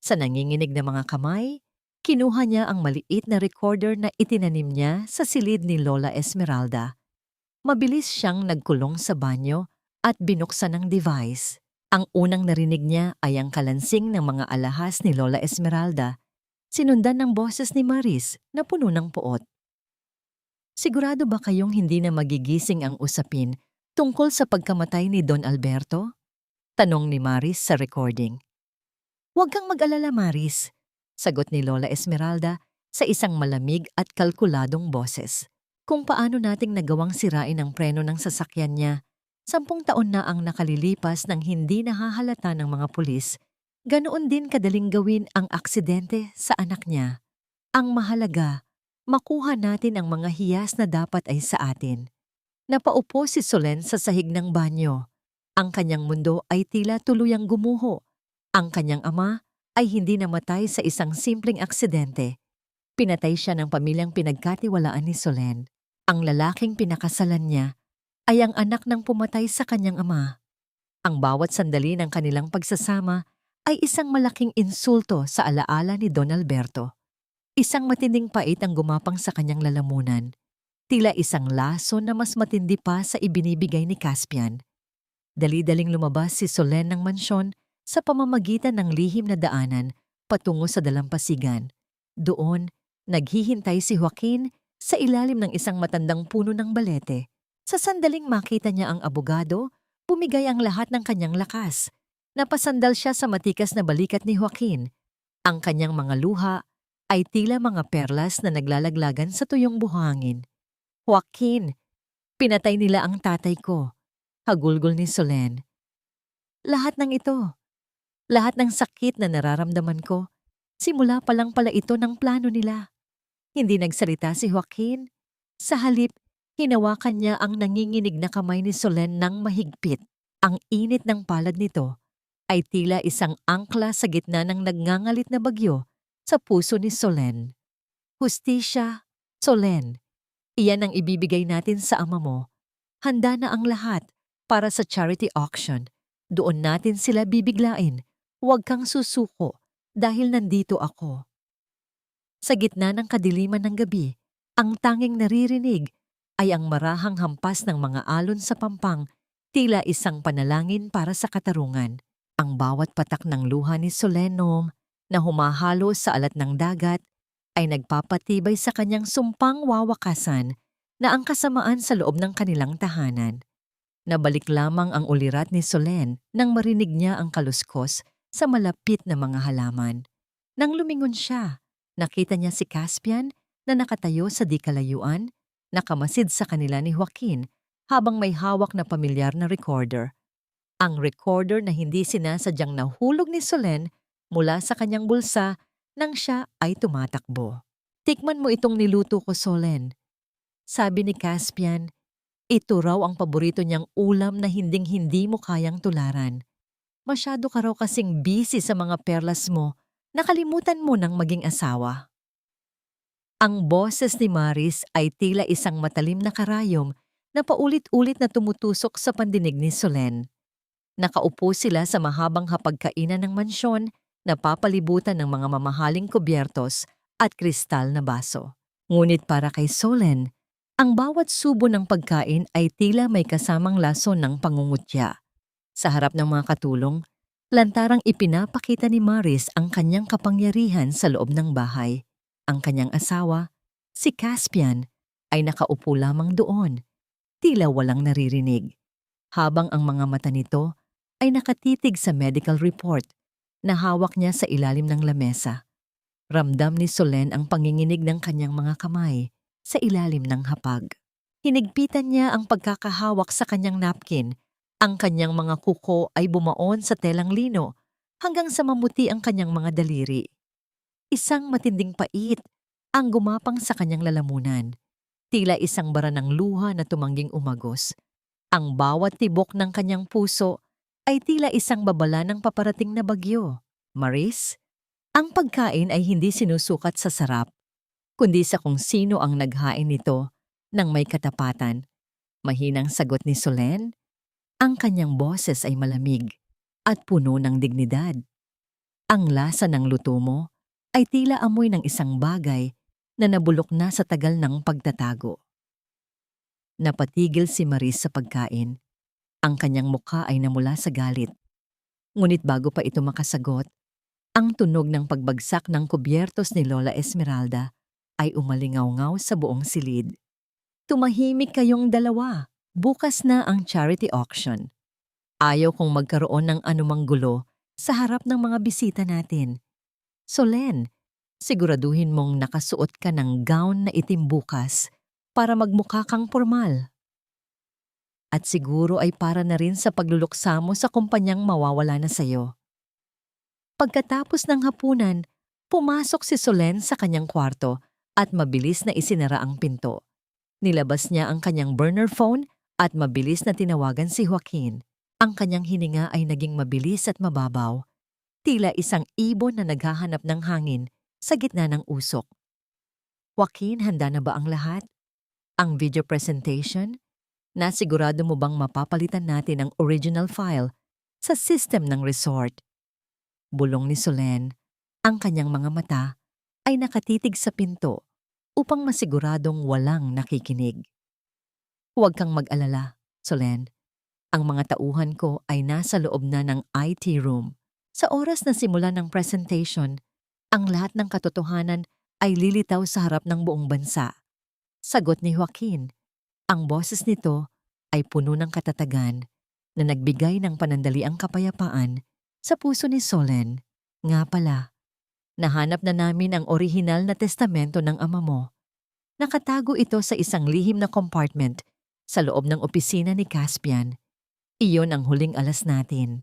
Sa nanginginig na mga kamay, kinuha niya ang maliit na recorder na itinanim niya sa silid ni Lola Esmeralda. Mabilis siyang nagkulong sa banyo at binuksan ang device. Ang unang narinig niya ay ang kalansing ng mga alahas ni Lola Esmeralda, sinundan ng boses ni Maris na puno ng puot. Sigurado ba kayong hindi na magigising ang usapin tungkol sa pagkamatay ni Don Alberto? Tanong ni Maris sa recording. Huwag kang mag-alala, Maris, sagot ni Lola Esmeralda sa isang malamig at kalkuladong boses. Kung paano nating nagawang sirain ang preno ng sasakyan niya, 10 taon na ang nakalilipas nang hindi nahahalata ng mga pulis, ganoon din kadaling gawin ang aksidente sa anak niya. Ang mahalaga, makuha natin ang mga hiyas na dapat ay sa atin. Napaupo si Solen sa sahig ng banyo. Ang kanyang mundo ay tila tuluyang gumuho. Ang kanyang ama ay hindi namatay sa isang simpleng aksidente. Pinatay siya ng pamilyang pinagkatiwalaan ni Solen. Ang lalaking pinakasalan niya ay ang anak ng pumatay sa kanyang ama. Ang bawat sandali ng kanilang pagsasama ay isang malaking insulto sa alaala ni Don Alberto. Isang matinding pait ang gumapang sa kanyang lalamunan. Tila isang laso na mas matindi pa sa ibinibigay ni Caspian. Dali-daling lumabas si Solen ng mansyon sa pamamagitan ng lihim na daanan patungo sa dalampasigan. Doon, naghihintay si Joaquin sa ilalim ng isang matandang puno ng balete. Sa sandaling makita niya ang abogado, bumigay ang lahat ng kanyang lakas. Napasandal siya sa matikas na balikat ni Joaquin. Ang kanyang mga luha ay tila mga perlas na naglalaglagan sa tuyong buhangin. Joaquin, pinatay nila ang tatay ko. Hagulgol ni Solen. Lahat ng ito, lahat ng sakit na nararamdaman ko, simula pa lang pala ito ng plano nila. Hindi nagsalita si Joaquin. Sa halip, hinawakan niya ang nanginginig na kamay ni Solen ng mahigpit. Ang init ng palad nito ay tila isang angkla sa gitna ng nagngangalit na bagyo sa puso ni Solen. Hustisya, Solen, iyan ang ibibigay natin sa ama mo. Handa na ang lahat para sa charity auction. Doon natin sila bibiglain. Huwag kang susuko dahil nandito ako. Sa gitna ng kadiliman ng gabi, ang tanging naririnig ay ang marahang hampas ng mga alon sa pampang, tila isang panalangin para sa katarungan. Ang bawat patak ng luha ni Solenom na humahalo sa alat ng dagat ay nagpapatibay sa kanyang sumpang wawakasan na ang kasamaan sa loob ng kanilang tahanan. Nabalik lamang ang ulirat ni Solen nang marinig niya ang kaluskos sa malapit na mga halaman. Nang lumingon siya, nakita niya si Caspian na nakatayo sa di kalayuan, nakamasid sa kanila ni Joaquin habang may hawak na pamilyar na recorder. Ang recorder na hindi sinasadyang nahulog ni Solen mula sa kanyang bulsa nang siya ay tumatakbo. Tikman mo itong niluto ko, Solen. Sabi ni Caspian, ito raw ang paborito niyang ulam na hinding-hindi mo kayang tularan. Masyado ka raw kasing busy sa mga perlas mo, nakalimutan mo nang maging asawa. Ang boses ni Maris ay tila isang matalim na karayom na paulit-ulit na tumutusok sa pandinig ni Solen. Nakaupo sila sa mahabang hapagkainan ng mansyon na papalibutan ng mga mamahaling kubyertos at kristal na baso. Ngunit para kay Solen, Ang bawat subo ng pagkain ay tila may kasamang lason ng pangungutya. Sa harap ng mga katulong, lantarang ipinapakita ni Maris ang kanyang kapangyarihan sa loob ng bahay. Ang kanyang asawa, si Caspian, ay nakaupo lamang doon, tila walang naririnig, habang ang mga mata nito ay nakatitig sa medical report na hawak niya sa ilalim ng lamesa. Ramdam ni Solen ang panginginig ng kanyang mga kamay sa ilalim ng hapag. Hinigpitan niya ang pagkakahawak sa kanyang napkin. Ang kanyang mga kuko ay bumaon sa telang lino hanggang sa mamuti ang kanyang mga daliri. Isang matinding pait ang gumapang sa kanyang lalamunan. Tila isang bara ng luha na tumangging umagos. Ang bawat tibok ng kanyang puso ay tila isang babala ng paparating na bagyo. Maris, ang pagkain ay hindi sinusukat sa sarap, kundi sa kung sino ang naghain nito ng may katapatan. Mahinang sagot ni Solen, ang kanyang boses ay malamig at puno ng dignidad. Ang lasa ng luto mo ay tila amoy ng isang bagay na nabulok na sa tagal ng pagtatago. Napatigil si Maris sa pagkain. Ang kanyang mukha ay namula sa galit. Ngunit bago pa ito makasagot, ang tunog ng pagbagsak ng kubyertos ni Lola Esmeralda ay umalingaw-ngaw sa buong silid. Tumahimik kayong dalawa. Bukas na ang charity auction. Ayaw kong magkaroon ng anumang gulo sa harap ng mga bisita natin. Solen, siguraduhin mong nakasuot ka ng gown na itim bukas para magmukha kang formal. At siguro ay para na rin sa pagluluksa mo sa kumpanyang mawawala na sayo. Pagkatapos ng hapunan, pumasok si Solen sa kanyang kwarto at mabilis na isinara ang pinto. Nilabas niya ang kanyang burner phone at mabilis na tinawagan si Joaquin. Ang kanyang hininga ay naging mabilis at mababaw, tila isang ibon na naghahanap ng hangin sa gitna ng usok. Joaquin, handa na ba ang lahat? Ang video presentation? Nasigurado mo bang mapapalitan natin ang original file sa system ng resort? Bulong ni Solen, ang kanyang mga mata ay nakatitig sa pinto upang masiguradong walang nakikinig. Huwag kang mag-alala, Solen. Ang mga tauhan ko ay nasa loob na ng IT room. Sa oras na simula ng presentation, ang lahat ng katotohanan ay lilitaw sa harap ng buong bansa. Sagot ni Joaquin. Ang boses nito ay puno ng katatagan na nagbigay ng panandaliang kapayapaan sa puso ni Solen. Nga pala, nahanap na namin ang orihinal na testamento ng ama mo. Nakatago ito sa isang lihim na compartment sa loob ng opisina ni Caspian. Iyon ang huling alas natin.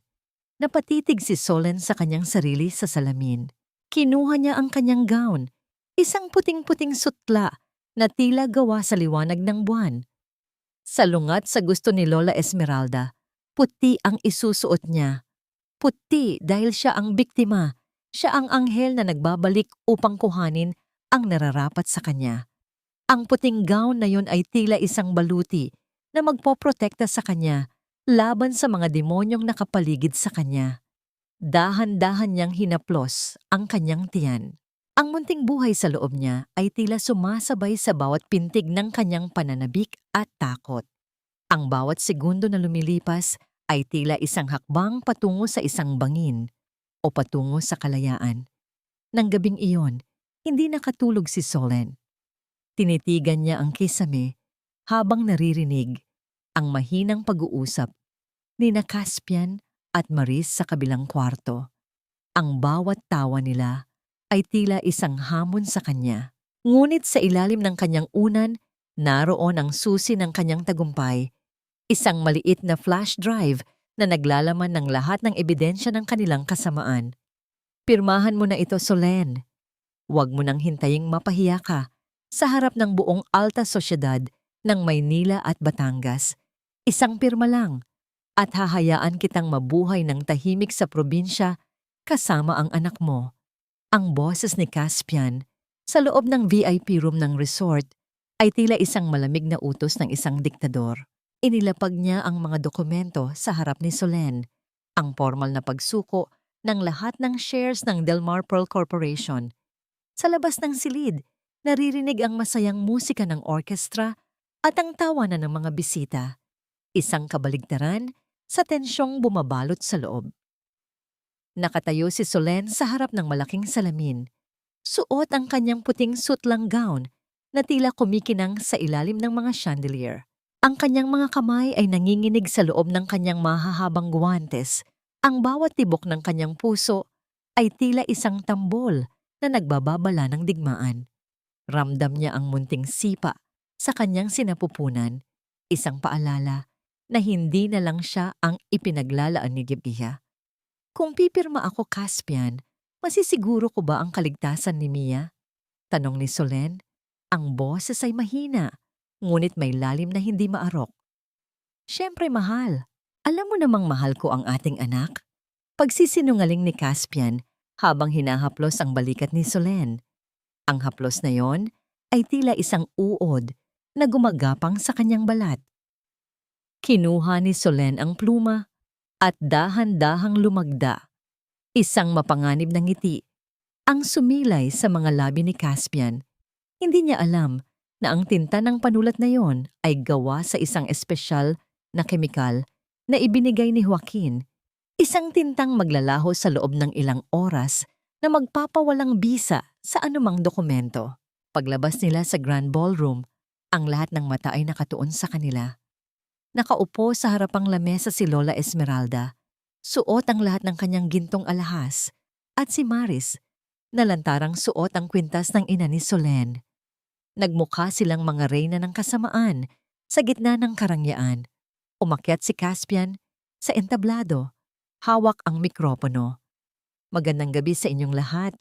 Napatitig si Solen sa kanyang sarili sa salamin. Kinuha niya ang kanyang gown, isang puting-puting sutla na tila gawa sa liwanag ng buwan. Salungat sa gusto ni Lola Esmeralda, puti ang isusuot niya. Puti dahil siya ang biktima. Siya ang anghel na nagbabalik upang kuhanin ang nararapat sa kanya. Ang puting gown na yon ay tila isang baluti na magpoprotekta sa kanya laban sa mga demonyong nakapaligid sa kanya. Dahan-dahan niyang hinaplos ang kanyang tiyan. Ang munting buhay sa loob niya ay tila sumasabay sa bawat pintig ng kanyang pananabik at takot. Ang bawat segundo na lumilipas ay tila isang hakbang patungo sa isang bangin o patungo sa kalayaan. Nang gabing iyon, hindi nakatulog si Solen. Tinitigan niya ang kisame habang naririnig ang mahinang pag-uusap ni Caspian at Maris sa kabilang kwarto. Ang bawat tawa nila ay tila isang hamon sa kanya. Ngunit sa ilalim ng kanyang unan, naroon ang susi ng kanyang tagumpay. Isang maliit na flash drive na naglalaman ng lahat ng ebidensya ng kanilang kasamaan. Pirmahan mo na ito, Solen. Huwag mo nang hintaying mapahiya ka sa harap ng buong alta sosyedad ng Maynila at Batangas. Isang pirma lang at hahayaan kitang mabuhay ng tahimik sa probinsya kasama ang anak mo. Ang boses ni Caspian sa loob ng VIP room ng resort ay tila isang malamig na utos ng isang diktador. Inilapag niya ang mga dokumento sa harap ni Solen, ang formal na pagsuko ng lahat ng shares ng Delmar Pearl Corporation. Sa labas ng silid, naririnig ang masayang musika ng orkestra at ang tawanan ng mga bisita, isang kabaligtaran sa tensyong bumabalot sa loob. Nakatayo si Solen sa harap ng malaking salamin. Suot ang kanyang puting sutlang gown na tila kumikinang sa ilalim ng mga chandelier. Ang kanyang mga kamay ay nanginginig sa loob ng kanyang mahahabang guwantes. Ang bawat tibok ng kanyang puso ay tila isang tambol na nagbababala ng digmaan. Ramdam niya ang munting sipa sa kanyang sinapupunan, isang paalala na hindi na lang siya ang ipinaglalaan ni Gibeah. Kung pipirma ako, Caspian, masisiguro ko ba ang kaligtasan ni Mia? Tanong ni Solen. Ang boses ay mahina, ngunit may lalim na hindi maarok. Siyempre mahal. Alam mo namang mahal ko ang ating anak. Pagsisinungaling ni Caspian habang hinahaplos ang balikat ni Solen. Ang haplos na yon ay tila isang uod na gumagapang sa kanyang balat. Kinuha ni Solen ang pluma at dahan-dahang lumagda. Isang mapanganib na ngiti ang sumilay sa mga labi ni Caspian. Hindi niya alam na ang tinta ng panulat na yon ay gawa sa isang espesyal na kemikal na ibinigay ni Joaquin. Isang tintang maglalaho sa loob ng ilang oras na magpapawalang bisa sa anumang dokumento. Paglabas nila sa Grand Ballroom, ang lahat ng mata ay nakatuon sa kanila. Nakaupo sa harapang lamesa si Lola Esmeralda. Suot ang lahat ng kanyang gintong alahas. At si Maris, na lantarang suot ang kwintas ng ina ni Solen. Nagmukha silang mga reyna ng kasamaan sa gitna ng karangyaan. Umakyat si Caspian sa entablado. Hawak ang mikropono. Magandang gabi sa inyong lahat.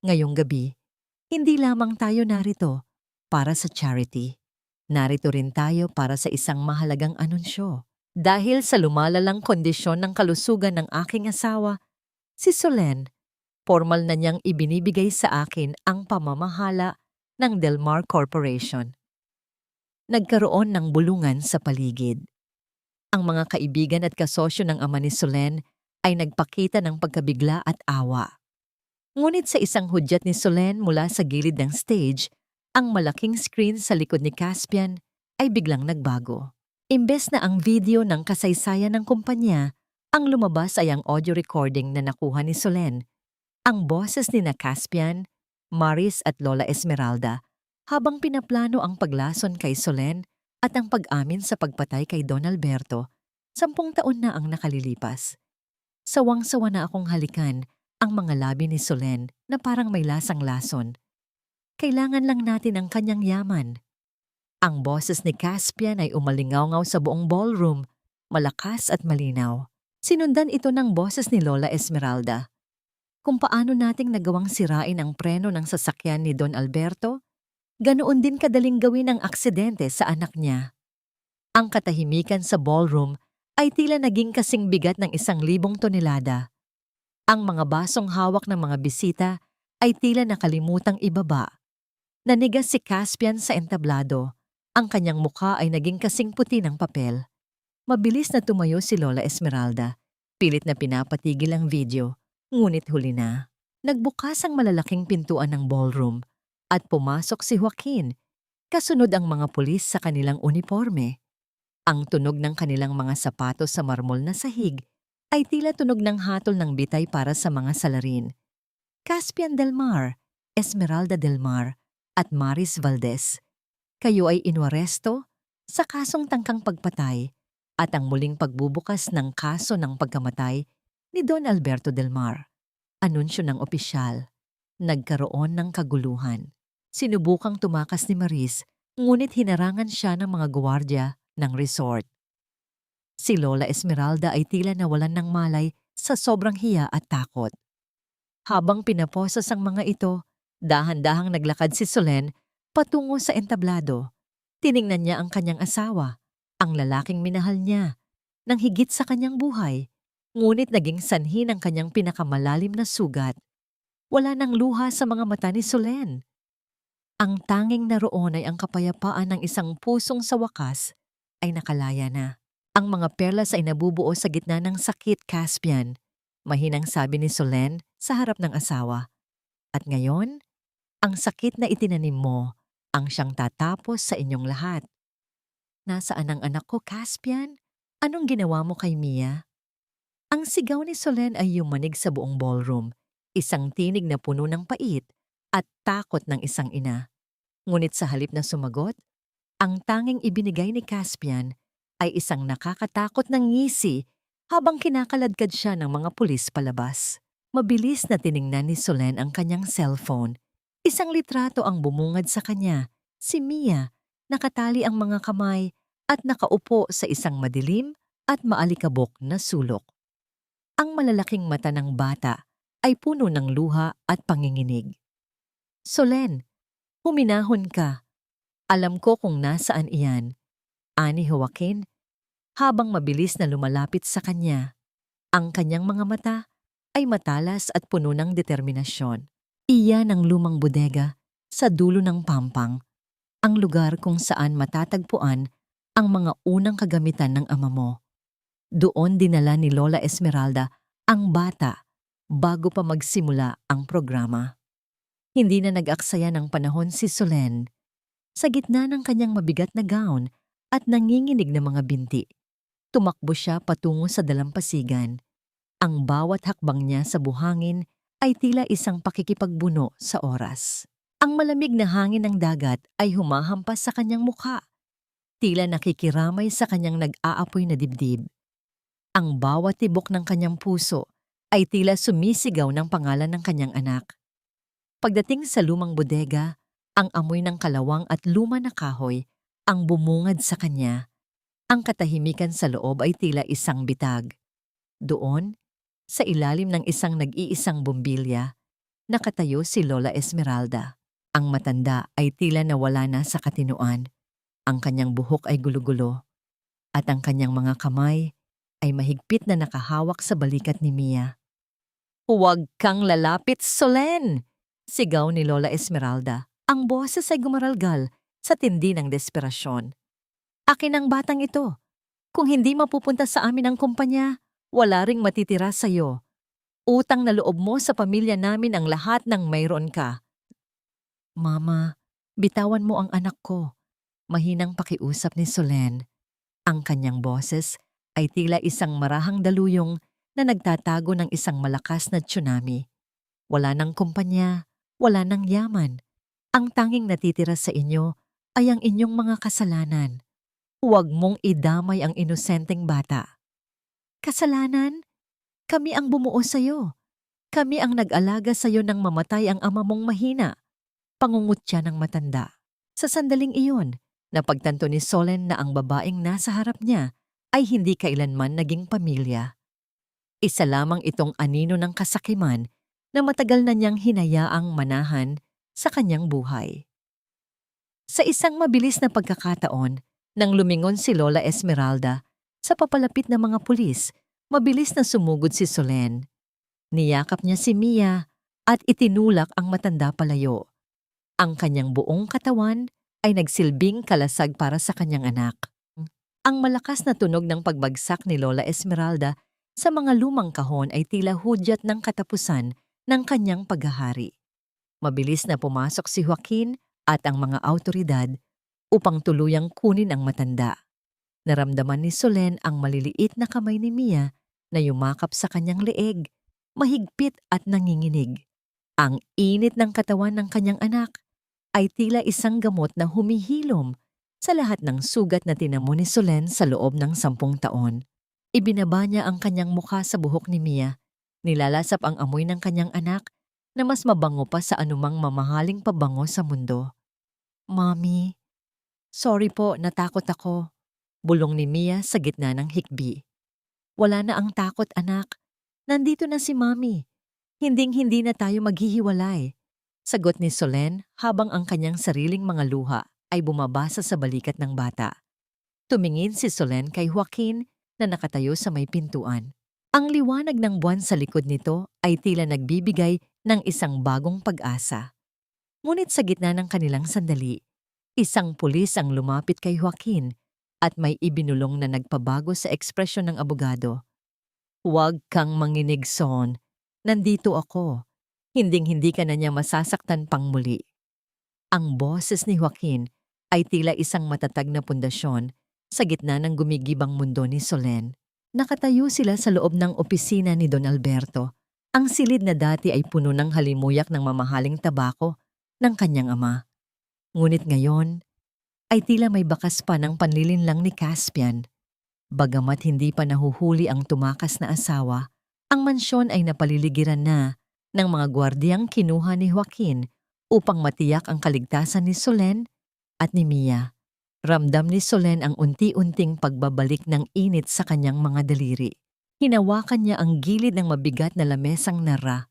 Ngayong gabi, hindi lamang tayo narito para sa charity. Narito rin tayo para sa isang mahalagang anunsyo. Dahil sa lumalalang kondisyon ng kalusugan ng aking asawa, si Solen, formal na niyang ibinibigay sa akin ang pamamahala ng Delmar Corporation. Nagkaroon ng bulungan sa paligid. Ang mga kaibigan at kasosyo ng ama ni Solen ay nagpakita ng pagkabigla at awa. Ngunit sa isang hudyat ni Solen mula sa gilid ng stage, ang malaking screen sa likod ni Caspian ay biglang nagbago. Imbes na ang video ng kasaysayan ng kumpanya, ang lumabas ay ang audio recording na nakuha ni Solen. Ang boses ni na Caspian, Maris at Lola Esmeralda habang pinaplano ang paglason kay Solen at ang pag-amin sa pagpatay kay Don Alberto, 10 taon na ang nakalilipas. Sawang-sawa na akong halikan ang mga labi ni Solen na parang may lasang lason. Kailangan lang natin ang kanyang yaman. Ang boses ni Caspian ay umalingaw-ngaw sa buong ballroom, malakas at malinaw. Sinundan ito ng boses ni Lola Esmeralda. Kung paano nating nagawang sirain ang preno ng sasakyan ni Don Alberto, ganoon din kadaling gawin ang aksidente sa anak niya. Ang katahimikan sa ballroom ay tila naging kasing bigat ng 1,000 tonelada. Ang mga basong hawak ng mga bisita ay tila nakalimutang ibaba. Nanigas si Caspian sa entablado. Ang kanyang mukha ay naging kasing puti ng papel. Mabilis na tumayo si Lola Esmeralda. Pilit na pinapatigil ang video, ngunit huli na. Nagbukas ang malalaking pintuan ng ballroom at pumasok si Joaquin. Kasunod ang mga pulis sa kanilang uniforme. Ang tunog ng kanilang mga sapatos sa marmol na sahig ay tila tunog ng hatol ng bitay para sa mga salarin. Caspian Delmar, Esmeralda Delmar, at Maris Valdez. Kayo ay inwaresto sa kasong tangkang pagpatay at ang muling pagbubukas ng kaso ng pagkamatay ni Don Alberto Delmar. Anunsyo ng opisyal. Nagkaroon ng kaguluhan. Sinubukang tumakas ni Maris, ngunit hinarangan siya ng mga gwardiya ng resort. Si Lola Esmeralda ay tila nawalan ng malay sa sobrang hiya at takot. Habang pinaposas ang mga ito, dahan-dahang naglakad si Solen patungo sa entablado. Tiningnan niya ang kanyang asawa, ang lalaking minahal niya, nang higit sa kanyang buhay, ngunit naging sanhi ng kanyang pinakamalalim na sugat. Wala nang luha sa mga mata ni Solen. Ang tanging naroon ay ang kapayapaan ng isang pusong sa wakas ay nakalaya na. Ang mga perlas ay nabubuo sa gitna ng sakit, Caspian, mahinang sabi ni Solen sa harap ng asawa. At ngayon, ang sakit na itinanim mo ang siyang tatapos sa inyong lahat. Nasaan ang anak ko, Caspian? Anong ginawa mo kay Mia? Ang sigaw ni Solen ay yumanig sa buong ballroom, isang tinig na puno ng pait at takot ng isang ina. Ngunit sa halip na sumagot, ang tanging ibinigay ni Caspian ay isang nakakatakot na ngisi habang kinakaladkad siya ng mga pulis palabas. Mabilis na tiningnan ni Solen ang kanyang cellphone. Isang litrato ang bumungad sa kanya, si Mia, nakatali ang mga kamay at nakaupo sa isang madilim at maalikabok na sulok. Ang malalaking mata ng bata ay puno ng luha at panginginig. Solen, huminahon ka. Alam ko kung nasaan iyan, ani Joaquin, habang mabilis na lumalapit sa kanya. Ang kanyang mga mata ay matalas at puno ng determinasyon. Iyan ang lumang bodega sa dulo ng Pampang, ang lugar kung saan matatagpuan ang mga unang kagamitan ng ama mo. Doon dinala ni Lola Esmeralda ang bata bago pa magsimula ang programa. Hindi na nag-aksaya ng panahon si Solen. Sa gitna ng kanyang mabigat na gown at nanginginig na mga binti, tumakbo siya patungo sa dalampasigan. Ang bawat hakbang niya sa buhangin ay tila isang pakikipagbuno sa oras. Ang malamig na hangin ng dagat ay humahampas sa kanyang mukha, tila nakikiramay sa kanyang nag-aapoy na dibdib. Ang bawat tibok ng kanyang puso ay tila sumisigaw ng pangalan ng kanyang anak. Pagdating sa lumang bodega, ang amoy ng kalawang at luma na kahoy ang bumungad sa kanya. Ang katahimikan sa loob ay tila isang bitag. Doon, sa ilalim ng isang nag-iisang bumbilya, nakatayo si Lola Esmeralda. Ang matanda ay tila nawala na sa katinuan. Ang kanyang buhok ay gulo-gulo at ang kanyang mga kamay ay mahigpit na nakahawak sa balikat ni Mia. "Huwag kang lalapit, Solen!" Sigaw ni Lola Esmeralda. Ang boses ay gumaralgal sa tindi ng desperasyon. "Akin ang batang ito. Kung hindi mapupunta sa amin ang kumpanya, wala ring matitira sa'yo. Utang na loob mo sa pamilya namin ang lahat ng mayroon ka." "Mama, bitawan mo ang anak ko." Mahinang pakiusap ni Solen. Ang kanyang boses ay tila isang marahang daluyong na nagtatago ng isang malakas na tsunami. Wala ng kumpanya, wala ng yaman. Ang tanging natitira sa inyo ay ang inyong mga kasalanan. Huwag mong idamay ang inosenteng bata. "Kasalanan? Kami ang bumuo sa'yo. Kami ang nag-alaga sa'yo nang mamatay ang ama mong mahina." Pangungutya ng matanda. Sa sandaling iyon, napagtanto ni Solen na ang babaeng nasa harap niya ay hindi kailanman naging pamilya. Isa lamang itong anino ng kasakiman na matagal na niyang hinayaang manahan sa kanyang buhay. Sa isang mabilis na pagkakataon, nang lumingon si Lola Esmeralda sa papalapit na mga pulis, mabilis na sumugod si Solen. Niyakap niya si Mia at itinulak ang matanda palayo. Ang kanyang buong katawan ay nagsilbing kalasag para sa kanyang anak. Ang malakas na tunog ng pagbagsak ni Lola Esmeralda sa mga lumang kahon ay tila hudyat ng katapusan ng kanyang paghahari. Mabilis na pumasok si Joaquin at ang mga awtoridad upang tuluyang kunin ang matanda. Naramdaman ni Solen ang maliliit na kamay ni Mia na yumakap sa kanyang leeg, mahigpit at nanginginig. Ang init ng katawan ng kanyang anak ay tila isang gamot na humihilom sa lahat ng sugat na tinamo ni Solen sa loob ng 10 taon. Ibinaba niya ang kanyang mukha sa buhok ni Mia. Nilalasap ang amoy ng kanyang anak na mas mabango pa sa anumang mamahaling pabango sa mundo. "Mommy, sorry po, natakot ako." Bulong ni Mia sa gitna ng hikbi. "Wala na ang takot, anak. Nandito na si Mommy. Hinding-hindi na tayo maghihiwalay." Sagot ni Solen habang ang kanyang sariling mga luha ay bumabasa sa balikat ng bata. Tumingin si Solen kay Joaquin na nakatayo sa may pintuan. Ang liwanag ng buwan sa likod nito ay tila nagbibigay ng isang bagong pag-asa. Ngunit sa gitna ng kanilang sandali, isang pulis ang lumapit kay Joaquin at may ibinulong na nagpabago sa ekspresyon ng abogado. "Huwag kang manginig, Son. Nandito ako. Hinding-hindi ka na niya masasaktan pang muli." Ang boses ni Joaquin ay tila isang matatag na pundasyon Sa gitna ng gumigibang mundo ni Solen, nakatayo sila sa loob ng opisina ni Don Alberto. Ang silid na dati ay puno ng halimuyak ng mamahaling tabako ng kanyang ama. Ngunit ngayon ay tila may bakas pa ng panlilinlang ni Caspian. Bagamat hindi pa nahuhuli ang tumakas na asawa, ang mansyon ay napaliligiran na ng mga gwardiyang kinuha ni Joaquin upang matiyak ang kaligtasan ni Solen at ni Mia. Ramdam ni Solen ang unti-unting pagbabalik ng init sa kanyang mga daliri. Hinawakan niya ang gilid ng mabigat na lamesang nara.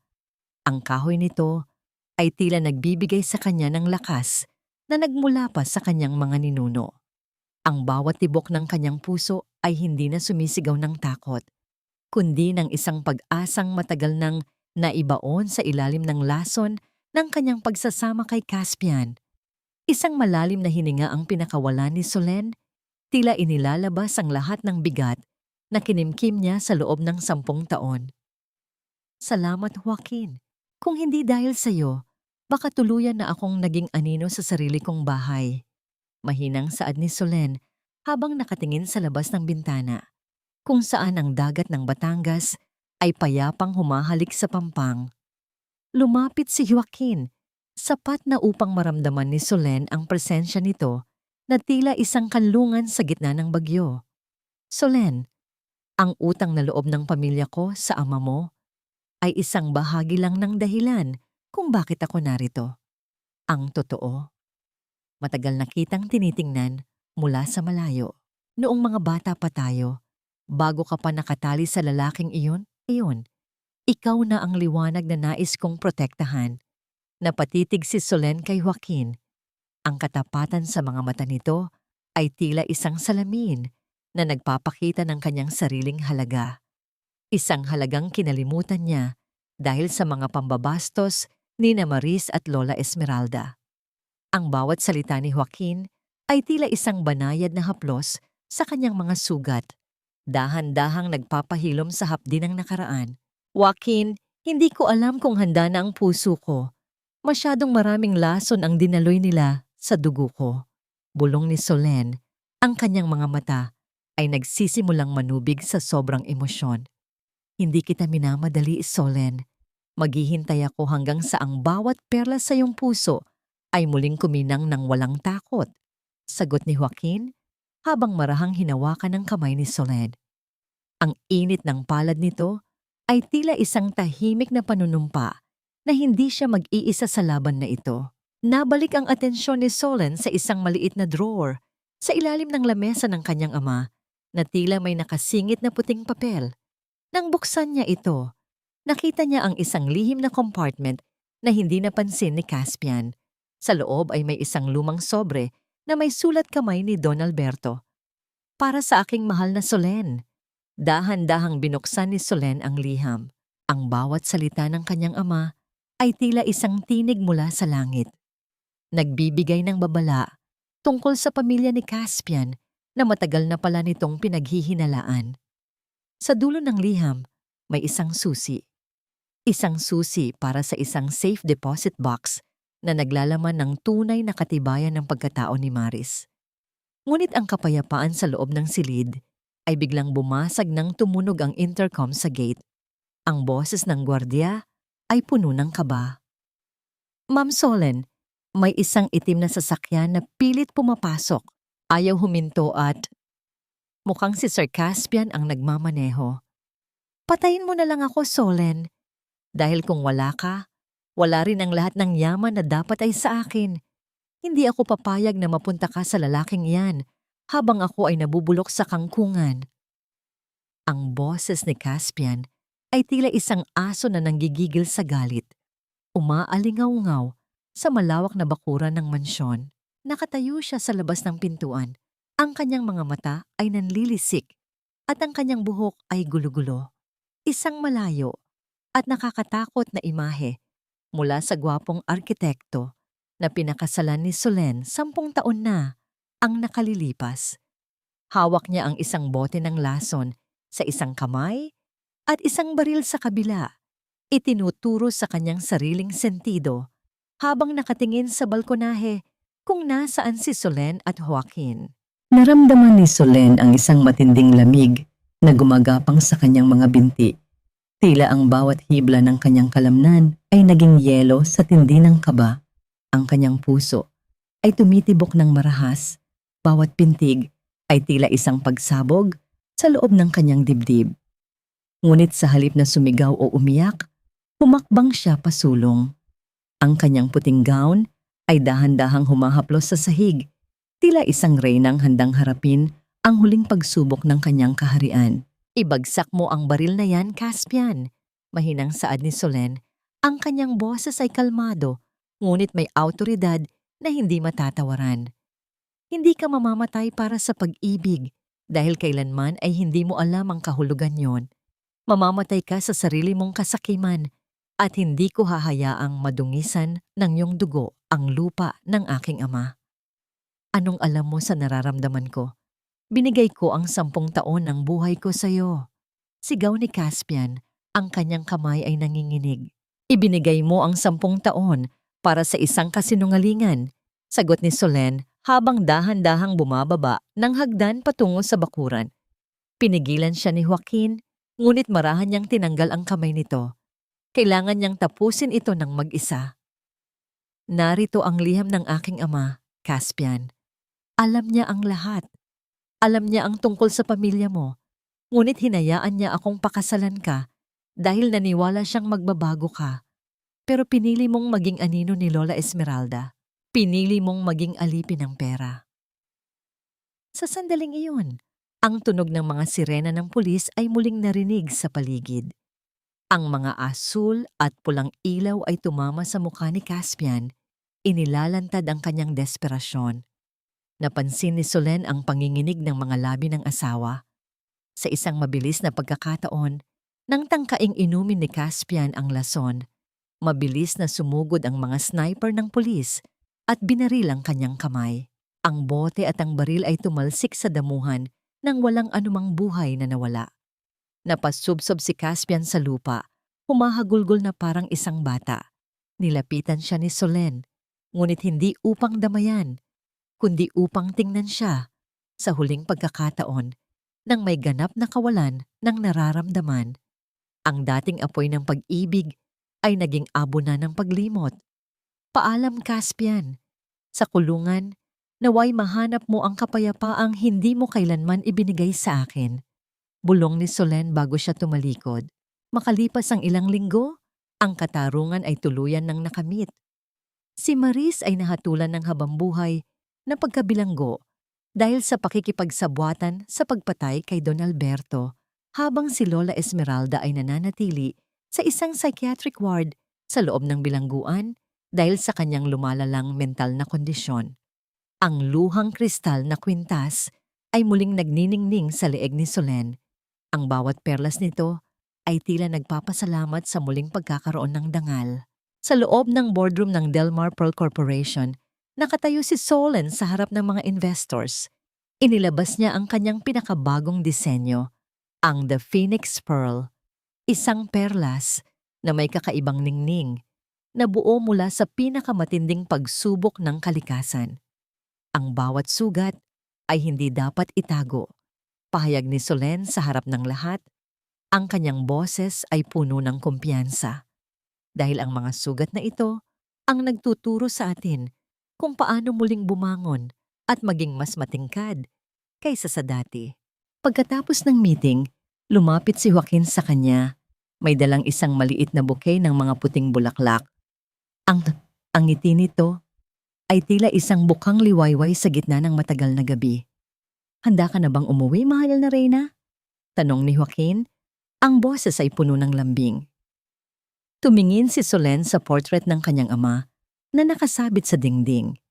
Ang kahoy nito ay tila nagbibigay sa kanya ng lakas na nagmula pa sa kanyang mga ninuno. Ang bawat tibok ng kanyang puso ay hindi na sumisigaw ng takot, kundi ng isang pag-asang matagal nang naibaon sa ilalim ng lason ng kanyang pagsasama kay Caspian. Isang malalim na hininga ang pinakawalan ni Solen, tila inilalabas ang lahat ng bigat na kinimkim niya sa loob ng 10 taon. Salamat, Joaquin. Kung hindi dahil sa'yo, baka tuluyan na akong naging anino sa sarili kong bahay. Mahinang saad ni Solen habang nakatingin sa labas ng bintana, kung saan ang dagat ng Batangas ay payapang humahalik sa pampang. Lumapit si Joaquin, sapat na upang maramdaman ni Solen ang presensya nito na tila isang kanlungan sa gitna ng bagyo. Solen, ang utang na loob ng pamilya ko sa ama mo ay isang bahagi lang ng dahilan kung bakit ako narito. Ang totoo, matagal na kitang tinitingnan mula sa malayo. Noong mga bata pa tayo, bago ka pa nakatali sa lalaking iyon, ikaw na ang liwanag na nais kong protektahan. Napatitig si Solen kay Joaquin. Ang katapatan sa mga mata nito ay tila isang salamin na nagpapakita ng kanyang sariling halaga. Isang halagang kinalimutan niya dahil sa mga pambabastos ni na Maris at Lola Esmeralda. Ang bawat salita ni Joaquin ay tila isang banayad na haplos sa kanyang mga sugat. Dahan-dahang nagpapahilom sa hapdi ng nakaraan. Joaquin, hindi ko alam kung handa na ang puso ko. Masyadong maraming lason ang dinaloy nila sa dugo ko. Bulong ni Solen, ang kanyang mga mata ay nagsisimulang manubig sa sobrang emosyon. Hindi kita minamadali, Solen. Maghihintay ako hanggang sa ang bawat perla sa iyong puso ay muling kuminang ng walang takot. Sagot ni Joaquin habang marahang hinawakan ng kamay ni Solen. Ang init ng palad nito ay tila isang tahimik na panunumpa na hindi siya mag-iisa sa laban na ito. Nabalik ang atensyon ni Solen sa isang maliit na drawer sa ilalim ng lamesa ng kanyang ama na tila may nakasingit na puting papel. Nang buksan niya ito, nakita niya ang isang lihim na compartment na hindi napansin ni Caspian. Sa loob ay may isang lumang sobre na may sulat kamay ni Don Alberto. Para sa aking mahal na Solen. Dahan-dahang binuksan ni Solen ang liham. Ang bawat salita ng kanyang ama ay tila isang tinig mula sa langit. Nagbibigay ng babala tungkol sa pamilya ni Caspian na matagal na pala nitong pinaghihinalaan. Sa dulo ng liham, may isang susi. Isang susi para sa isang safe deposit box na naglalaman ng tunay na katibayan ng pagkatao ni Maris. Ngunit ang kapayapaan sa loob ng silid ay biglang bumasag nang tumunog ang intercom sa gate. Ang boses ng gwardiya ay puno ng kaba. Ma'am Solen, may isang itim na sasakyan na pilit pumapasok. Ayaw huminto at mukhang si Sir Caspian ang nagmamaneho. Patayin mo na lang ako, Solen. Dahil kung wala ka, wala rin ang lahat ng yaman na dapat ay sa akin. Hindi ako papayag na mapunta ka sa lalaking yan habang ako ay nabubulok sa kangkungan. Ang boses ni Caspian ay tila isang aso na nanggigigil sa galit. Umaalingaw-ngaw sa malawak na bakuran ng mansyon. Nakatayo siya sa labas ng pintuan. Ang kanyang mga mata ay nanlilisik at ang kanyang buhok ay gulo-gulo. Isang malayo at nakakatakot na imahe mula sa gwapong arkitekto na pinakasalan ni Solen 10 taon na ang nakalilipas. Hawak niya ang isang bote ng lason sa isang kamay at isang baril sa kabila. Itinuturo sa kanyang sariling sentido habang nakatingin sa balkonahe kung nasaan si Solen at Joaquin. Naramdaman ni Solen ang isang matinding lamig na gumagapang sa kanyang mga binti. Tila ang bawat hibla ng kanyang kalamnan ay naging yelo sa tindi ng kaba. Ang kanyang puso ay tumitibok ng marahas. Bawat pintig ay tila isang pagsabog sa loob ng kanyang dibdib. Ngunit sa halip na sumigaw o umiyak, humakbang siya pasulong. Ang kanyang puting gown ay dahan-dahang humahaplos sa sahig, tila isang reynang handang harapin ang huling pagsubok ng kanyang kaharian. Ibagsak mo ang baril na yan, Caspian. Mahinang saad ni Solen. Ang kanyang boses ay kalmado, ngunit may awtoridad na hindi matatawaran. Hindi ka mamamatay para sa pag-ibig dahil kailanman ay hindi mo alam ang kahulugan yon. Mamamatay ka sa sarili mong kasakiman at hindi ko hahayaang madungisan ng iyong dugo ang lupa ng aking ama. Anong alam mo sa nararamdaman ko? Binigay ko ang 10 taon ng buhay ko sa iyo. Sigaw ni Caspian, ang kanyang kamay ay nanginginig. Ibinigay mo ang 10 taon para sa isang kasinungalingan, sagot ni Solen habang dahan-dahang bumababa ng hagdan patungo sa bakuran. Pinigilan siya ni Joaquin, ngunit marahan niyang tinanggal ang kamay nito. Kailangan niyang tapusin ito ng mag-isa. Narito ang liham ng aking ama, Caspian. Alam niya ang lahat. Alam niya ang tungkol sa pamilya mo, ngunit hinayaan niya akong pakasalan ka dahil naniwala siyang magbabago ka. Pero pinili mong maging anino ni Lola Esmeralda. Pinili mong maging alipin ng pera. Sa sandaling iyon, ang tunog ng mga sirena ng pulis ay muling narinig sa paligid. Ang mga asul at pulang ilaw ay tumama sa mukha ni Caspian. Inilalantad ang kanyang desperasyon. Napansin ni Solen ang panginginig ng mga labi ng asawa. Sa isang mabilis na pagkakataon, nang tangkaing inumin ni Caspian ang lason, mabilis na sumugod ang mga sniper ng pulis at binaril ang kanyang kamay. Ang bote at ang baril ay tumalsik sa damuhan nang walang anumang buhay na nawala. Napasubsob si Caspian sa lupa, humahagulgol na parang isang bata. Nilapitan siya ni Solen, ngunit hindi upang damayan, kundi upang tingnan siya sa huling pagkakataon nang may ganap na kawalan ng nararamdaman. Ang dating apoy ng pag-ibig ay naging abo na ng paglimot. Paalam, Caspian. Sa kulungan, naway mahanap mo ang kapayapaang hindi mo kailanman ibinigay sa akin. Bulong ni Solen bago siya tumalikod. Makalipas ang ilang linggo, ang katarungan ay tuluyan ng nakamit. Si Maris ay nahatulan ng habambuhay na pagkabilanggo dahil sa pakikipagsabwatan sa pagpatay kay Don Alberto habang si Lola Esmeralda ay nananatili sa isang psychiatric ward sa loob ng bilangguan dahil sa kanyang lumalalang mental na kondisyon. Ang luhang kristal na kwintas ay muling nagniningning sa leeg ni Solen. Ang bawat perlas nito ay tila nagpapasalamat sa muling pagkakaroon ng dangal. Sa loob ng boardroom ng Delmar Pearl Corporation, nakatayo si Solen sa harap ng mga investors. Inilabas niya ang kanyang pinakabagong disenyo, ang The Phoenix Pearl, isang perlas na may kakaibang ningning na buo mula sa pinakamatinding pagsubok ng kalikasan. Ang bawat sugat ay hindi dapat itago. Pahayag ni Solen sa harap ng lahat, ang kanyang boses ay puno ng kumpiyansa. Dahil ang mga sugat na ito ang nagtuturo sa atin kung paano muling bumangon at maging mas matingkad kaysa sa dati. Pagkatapos ng meeting, lumapit si Joaquin sa kanya. May dalang isang maliit na bouquet ng mga puting bulaklak. Ang ngiti nito ay tila isang bukang liwayway sa gitna ng matagal na gabi. Handa ka na bang umuwi, mahal na Reyna? Tanong ni Joaquin. Ang boses ay puno ng lambing. Tumingin si Solen sa portrait ng kanyang ama na nakasabit sa dingding.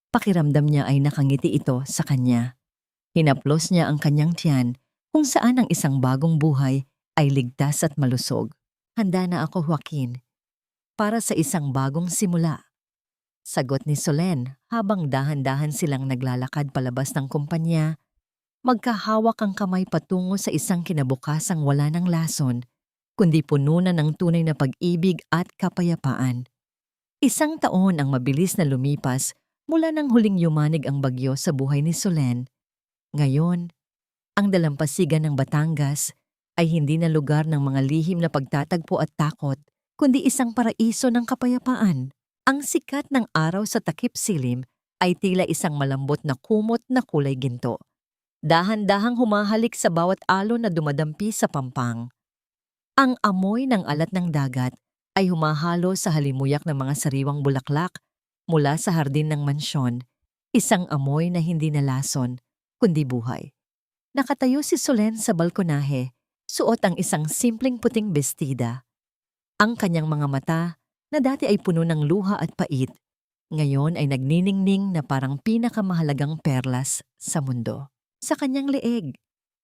Pakiramdam niya ay nakangiti ito sa kanya. Hinaplos niya ang kanyang tiyan kung saan ang isang bagong buhay ay ligtas at malusog. Handa na ako, Joaquin, para sa isang bagong simula. Sagot ni Solen habang dahan-dahan silang naglalakad palabas ng kumpanya. Magkahawak ang kamay patungo sa isang kinabukasang wala ng lason, kundi puno na ng tunay na pag-ibig at kapayapaan. Isang taon ang mabilis na lumipas mula nang huling yumanig ang bagyo sa buhay ni Solen. Ngayon, ang dalampasigan ng Batangas ay hindi na lugar ng mga lihim na pagtatagpo at takot, kundi isang paraiso ng kapayapaan. Ang sikat ng araw sa takip silim ay tila isang malambot na kumot na kulay ginto. Dahan-dahang humahalik sa bawat alon na dumadampi sa pampang. Ang amoy ng alat ng dagat ay humahalo sa halimuyak ng mga sariwang bulaklak mula sa hardin ng mansyon, isang amoy na hindi nalason, kundi buhay. Nakatayo si Solen sa balkonahe, suot ang isang simpleng puting bestida. Ang kanyang mga mata, na dati ay puno ng luha at pait, ngayon ay nagniningning na parang pinakamahalagang perlas sa mundo. Sa kanyang leeg,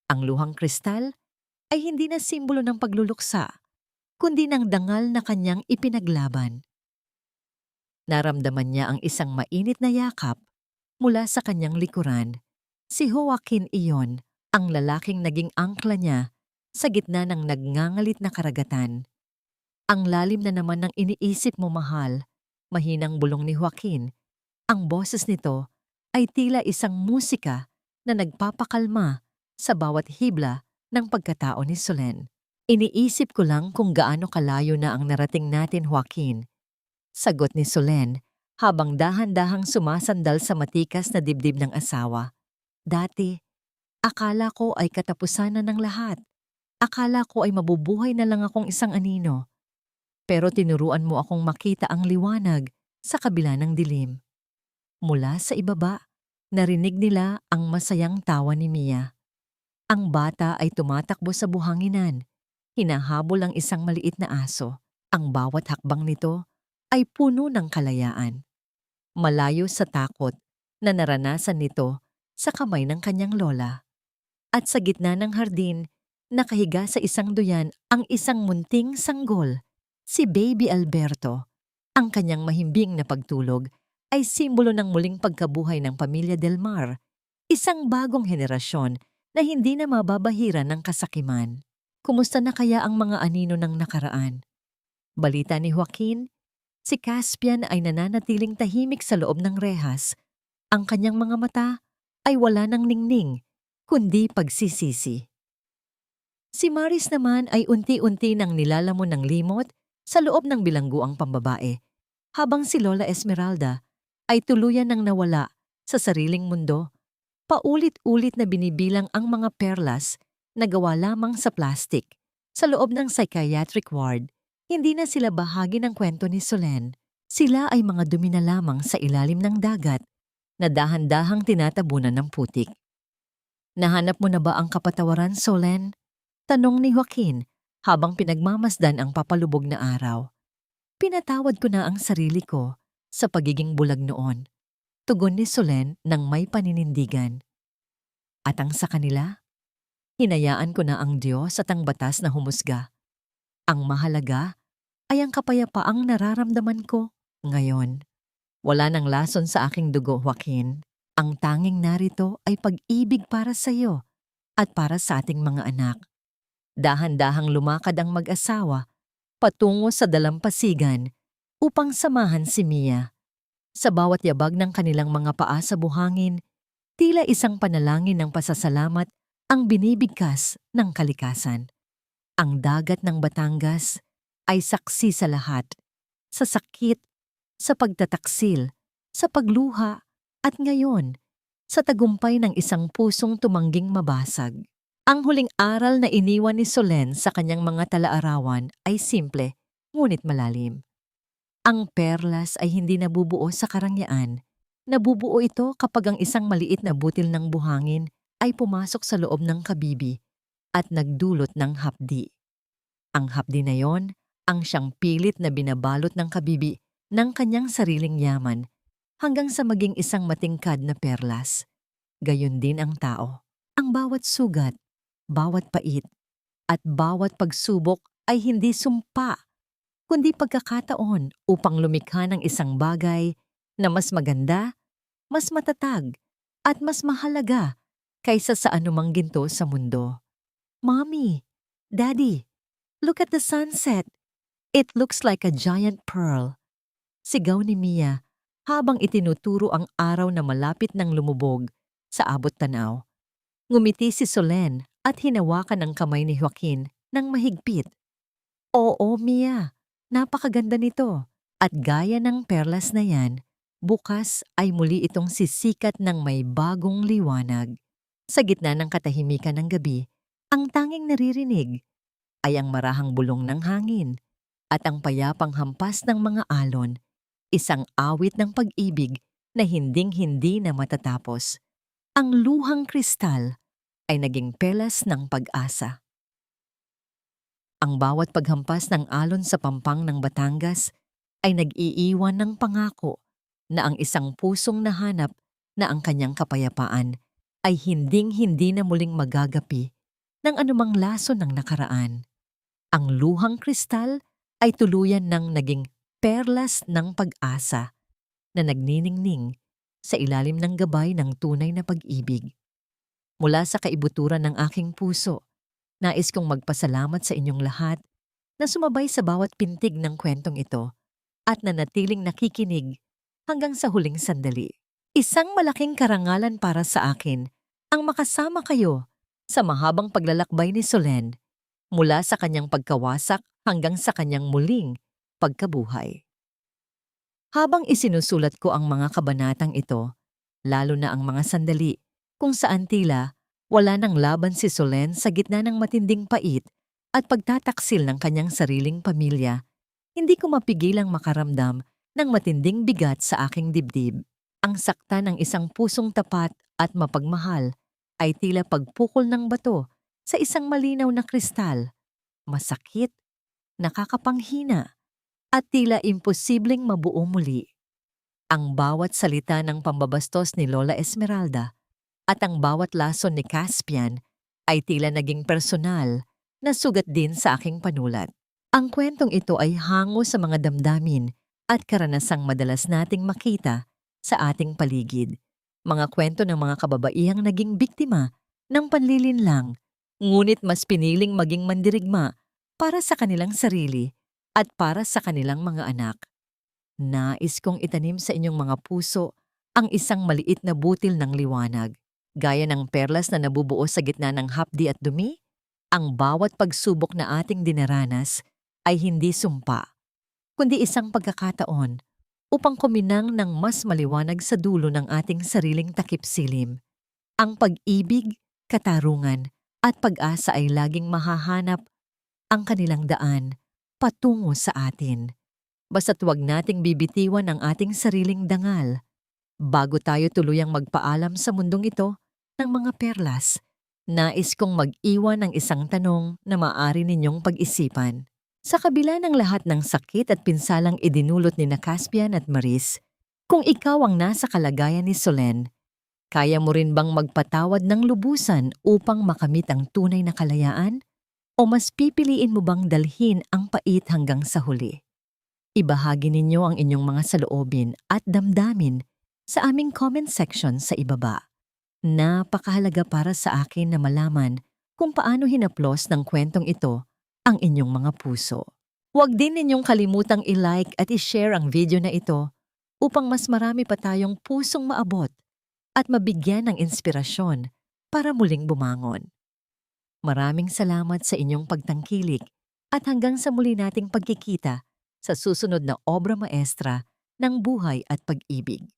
ang luhang kristal ay hindi na simbolo ng pagluluksa, kundi ng dangal na kanyang ipinaglaban. Naramdaman niya ang isang mainit na yakap mula sa kanyang likuran. Si Joaquin iyon, ang lalaking naging angkla niya sa gitna ng nagngangalit na karagatan. Ang lalim na naman ng iniisip mo, mahal, mahinang bulong ni Joaquin. Ang boses nito ay tila isang musika na nagpapakalma sa bawat hibla ng pagkatao ni Solen. Iniisip ko lang kung gaano kalayo na ang narating natin, Joaquin. Sagot ni Solen habang dahan-dahang sumasandal sa matikas na dibdib ng asawa. Dati, akala ko ay katapusan na ng lahat. Akala ko ay mabubuhay na lang akong isang anino. Pero tinuruan mo akong makita ang liwanag sa kabila ng dilim. Mula sa ibaba, narinig nila ang masayang tawa ni Mia. Ang bata ay tumatakbo sa buhanginan. Hinahabol ang isang maliit na aso. Ang bawat hakbang nito ay puno ng kalayaan. Malayo sa takot na naranasan nito sa kamay ng kanyang lola. At sa gitna ng hardin, nakahiga sa isang duyan ang isang munting sanggol. Si Baby Alberto, ang kanyang mahimbing na pagtulog, ay simbolo ng muling pagkabuhay ng pamilya Del Mar, isang bagong henerasyon na hindi na mababahiran ng kasakiman. Kumusta na kaya ang mga anino ng nakaraan? Balita ni Joaquin, si Caspian ay nananatiling tahimik sa loob ng rehas. Ang kanyang mga mata ay wala ng ningning, kundi pagsisisi. Si Maris naman ay unti-unti nang nilalamon ng limot sa loob ng bilangguang pambabae, habang si Lola Esmeralda ay tuluyan ng nawala sa sariling mundo. Paulit-ulit na binibilang ang mga perlas na gawa lamang sa plastik sa loob ng psychiatric ward. Hindi na sila bahagi ng kwento ni Solen. Sila ay mga dumi na lamang sa ilalim ng dagat na dahan-dahang tinatabunan ng putik. Nahanap mo na ba ang kapatawaran, Solen? Tanong ni Joaquin habang pinagmamasdan ang papalubog na araw. Pinatawad ko na ang sarili ko sa pagiging bulag noon. Tugon ni Solen nang may paninindigan. At ang sa kanila? Hinayaan ko na ang Diyos at ang batas na humusga. Ang mahalaga ay ang kapayapaang nararamdaman ko ngayon. Wala nang lason sa aking dugo, Joaquin. Ang tanging narito ay pag-ibig para sa iyo at para sa ating mga anak. Dahan-dahang lumakad ang mag-asawa patungo sa dalampasigan upang samahan si Mia. Sa bawat yabag ng kanilang mga paa sa buhangin, tila isang panalangin ng pasasalamat ang binibigkas ng kalikasan. Ang dagat ng Batangas ay saksi sa lahat, sa sakit, sa pagtataksil, sa pagluha, at ngayon, sa tagumpay ng isang pusong tumangging mabasag. Ang huling aral na iniwan ni Solen sa kanyang mga talaarawan ay simple, ngunit malalim. Ang perlas ay hindi nabubuo sa karangyaan. Nabubuo ito kapag ang isang maliit na butil ng buhangin ay pumasok sa loob ng kabibi at nagdulot ng hapdi. Ang hapdi na yon ang siyang pilit na binabalot ng kabibi ng kanyang sariling yaman hanggang sa maging isang matingkad na perlas. Gayon din ang tao. Ang bawat sugat, bawat pait, at bawat pagsubok ay hindi sumpa, kundi pagkakataon upang lumikha ng isang bagay na mas maganda, mas matatag, at mas mahalaga kaysa sa anumang ginto sa mundo. Mommy, Daddy, look at the sunset. It looks like a giant pearl. Sigaw ni Mia habang itinuturo ang araw na malapit ng lumubog sa abot tanaw. Ngumiti si Solen at hinawakan ang kamay ni Joaquin ng mahigpit. Oo, Mia. Napakaganda nito. At gaya ng perlas na yan, bukas ay muli itong sisikat ng may bagong liwanag. Sa gitna ng katahimikan ng gabi, ang tanging naririnig ay ang marahang bulong ng hangin at ang payapang hampas ng mga alon, isang awit ng pag-ibig na hinding-hindi na matatapos. Ang luhang kristal ay naging pelas ng pag-asa. Ang bawat paghampas ng alon sa pampang ng Batangas ay nag-iiwan ng pangako na ang isang pusong nahanap na ang kanyang kapayapaan ay hinding-hindi na muling magagapi ng anumang laso ng nakaraan. Ang luhang kristal ay tuluyan ng naging perlas ng pag-asa na nagniningning sa ilalim ng gabay ng tunay na pag-ibig. Mula sa kaibuturan ng aking puso, nais kong magpasalamat sa inyong lahat na sumabay sa bawat pintig ng kwentong ito at nanatiling nakikinig hanggang sa huling sandali. Isang malaking karangalan para sa akin ang makasama kayo sa mahabang paglalakbay ni Solen mula sa kanyang pagkawasak hanggang sa kanyang muling pagkabuhay. Habang isinusulat ko ang mga kabanatang ito, lalo na ang mga sandali kung saan tila wala nang laban si Solen sa gitna ng matinding pait at pagtataksil ng kanyang sariling pamilya, hindi ko mapigilang makaramdam ng matinding bigat sa aking dibdib. Ang sakta ng isang pusong tapat at mapagmahal ay tila pagpukol ng bato sa isang malinaw na kristal. Masakit, nakakapanghina, at tila imposibleng mabuo muli. Ang bawat salita ng pambabastos ni Lola Esmeralda at ang bawat lason ni Caspian ay tila naging personal na sugat din sa aking panulat. Ang kwentong ito ay hango sa mga damdamin at karanasang madalas nating makita sa ating paligid. Mga kwento ng mga kababaihang naging biktima ng panlilinlang, ngunit mas piniling maging mandirigma para sa kanilang sarili at para sa kanilang mga anak. Nais kong itanim sa inyong mga puso ang isang maliit na butil ng liwanag. Gaya ng perlas na nabubuo sa gitna ng hapdi at dumi, ang bawat pagsubok na ating dinaranas ay hindi sumpa, kundi isang pagkakataon upang kuminang ng mas maliwanag sa dulo ng ating sariling takip-silim. Ang pag-ibig, katarungan, at pag-asa ay laging mahahanap ang kanilang daan patungo sa atin. Basta't huwag nating bibitiwan ang ating sariling dangal bago tayo tuluyang magpaalam sa mundong ito ng mga perlas. Nais kong mag-iwan ng isang tanong na maaari ninyong pag-isipan. Sa kabila ng lahat ng sakit at pinsalang idinulot ni Caspian at Maris, kung ikaw ang nasa kalagayan ni Solen, kaya mo rin bang magpatawad ng lubusan upang makamit ang tunay na kalayaan? O mas pipiliin mo bang dalhin ang pait hanggang sa huli? Ibahagi ninyo ang inyong mga saloobin at damdamin sa aming comment section sa ibaba. Napakahalaga para sa akin na malaman kung paano hinaplos ng kwentong ito ang inyong mga puso. Huwag din ninyong kalimutang i-like at i-share ang video na ito upang mas marami pa tayong pusong maabot at mabigyan ng inspirasyon para muling bumangon. Maraming salamat sa inyong pagtangkilik at hanggang sa muli nating pagkikita sa susunod na obra maestra ng buhay at pag-ibig.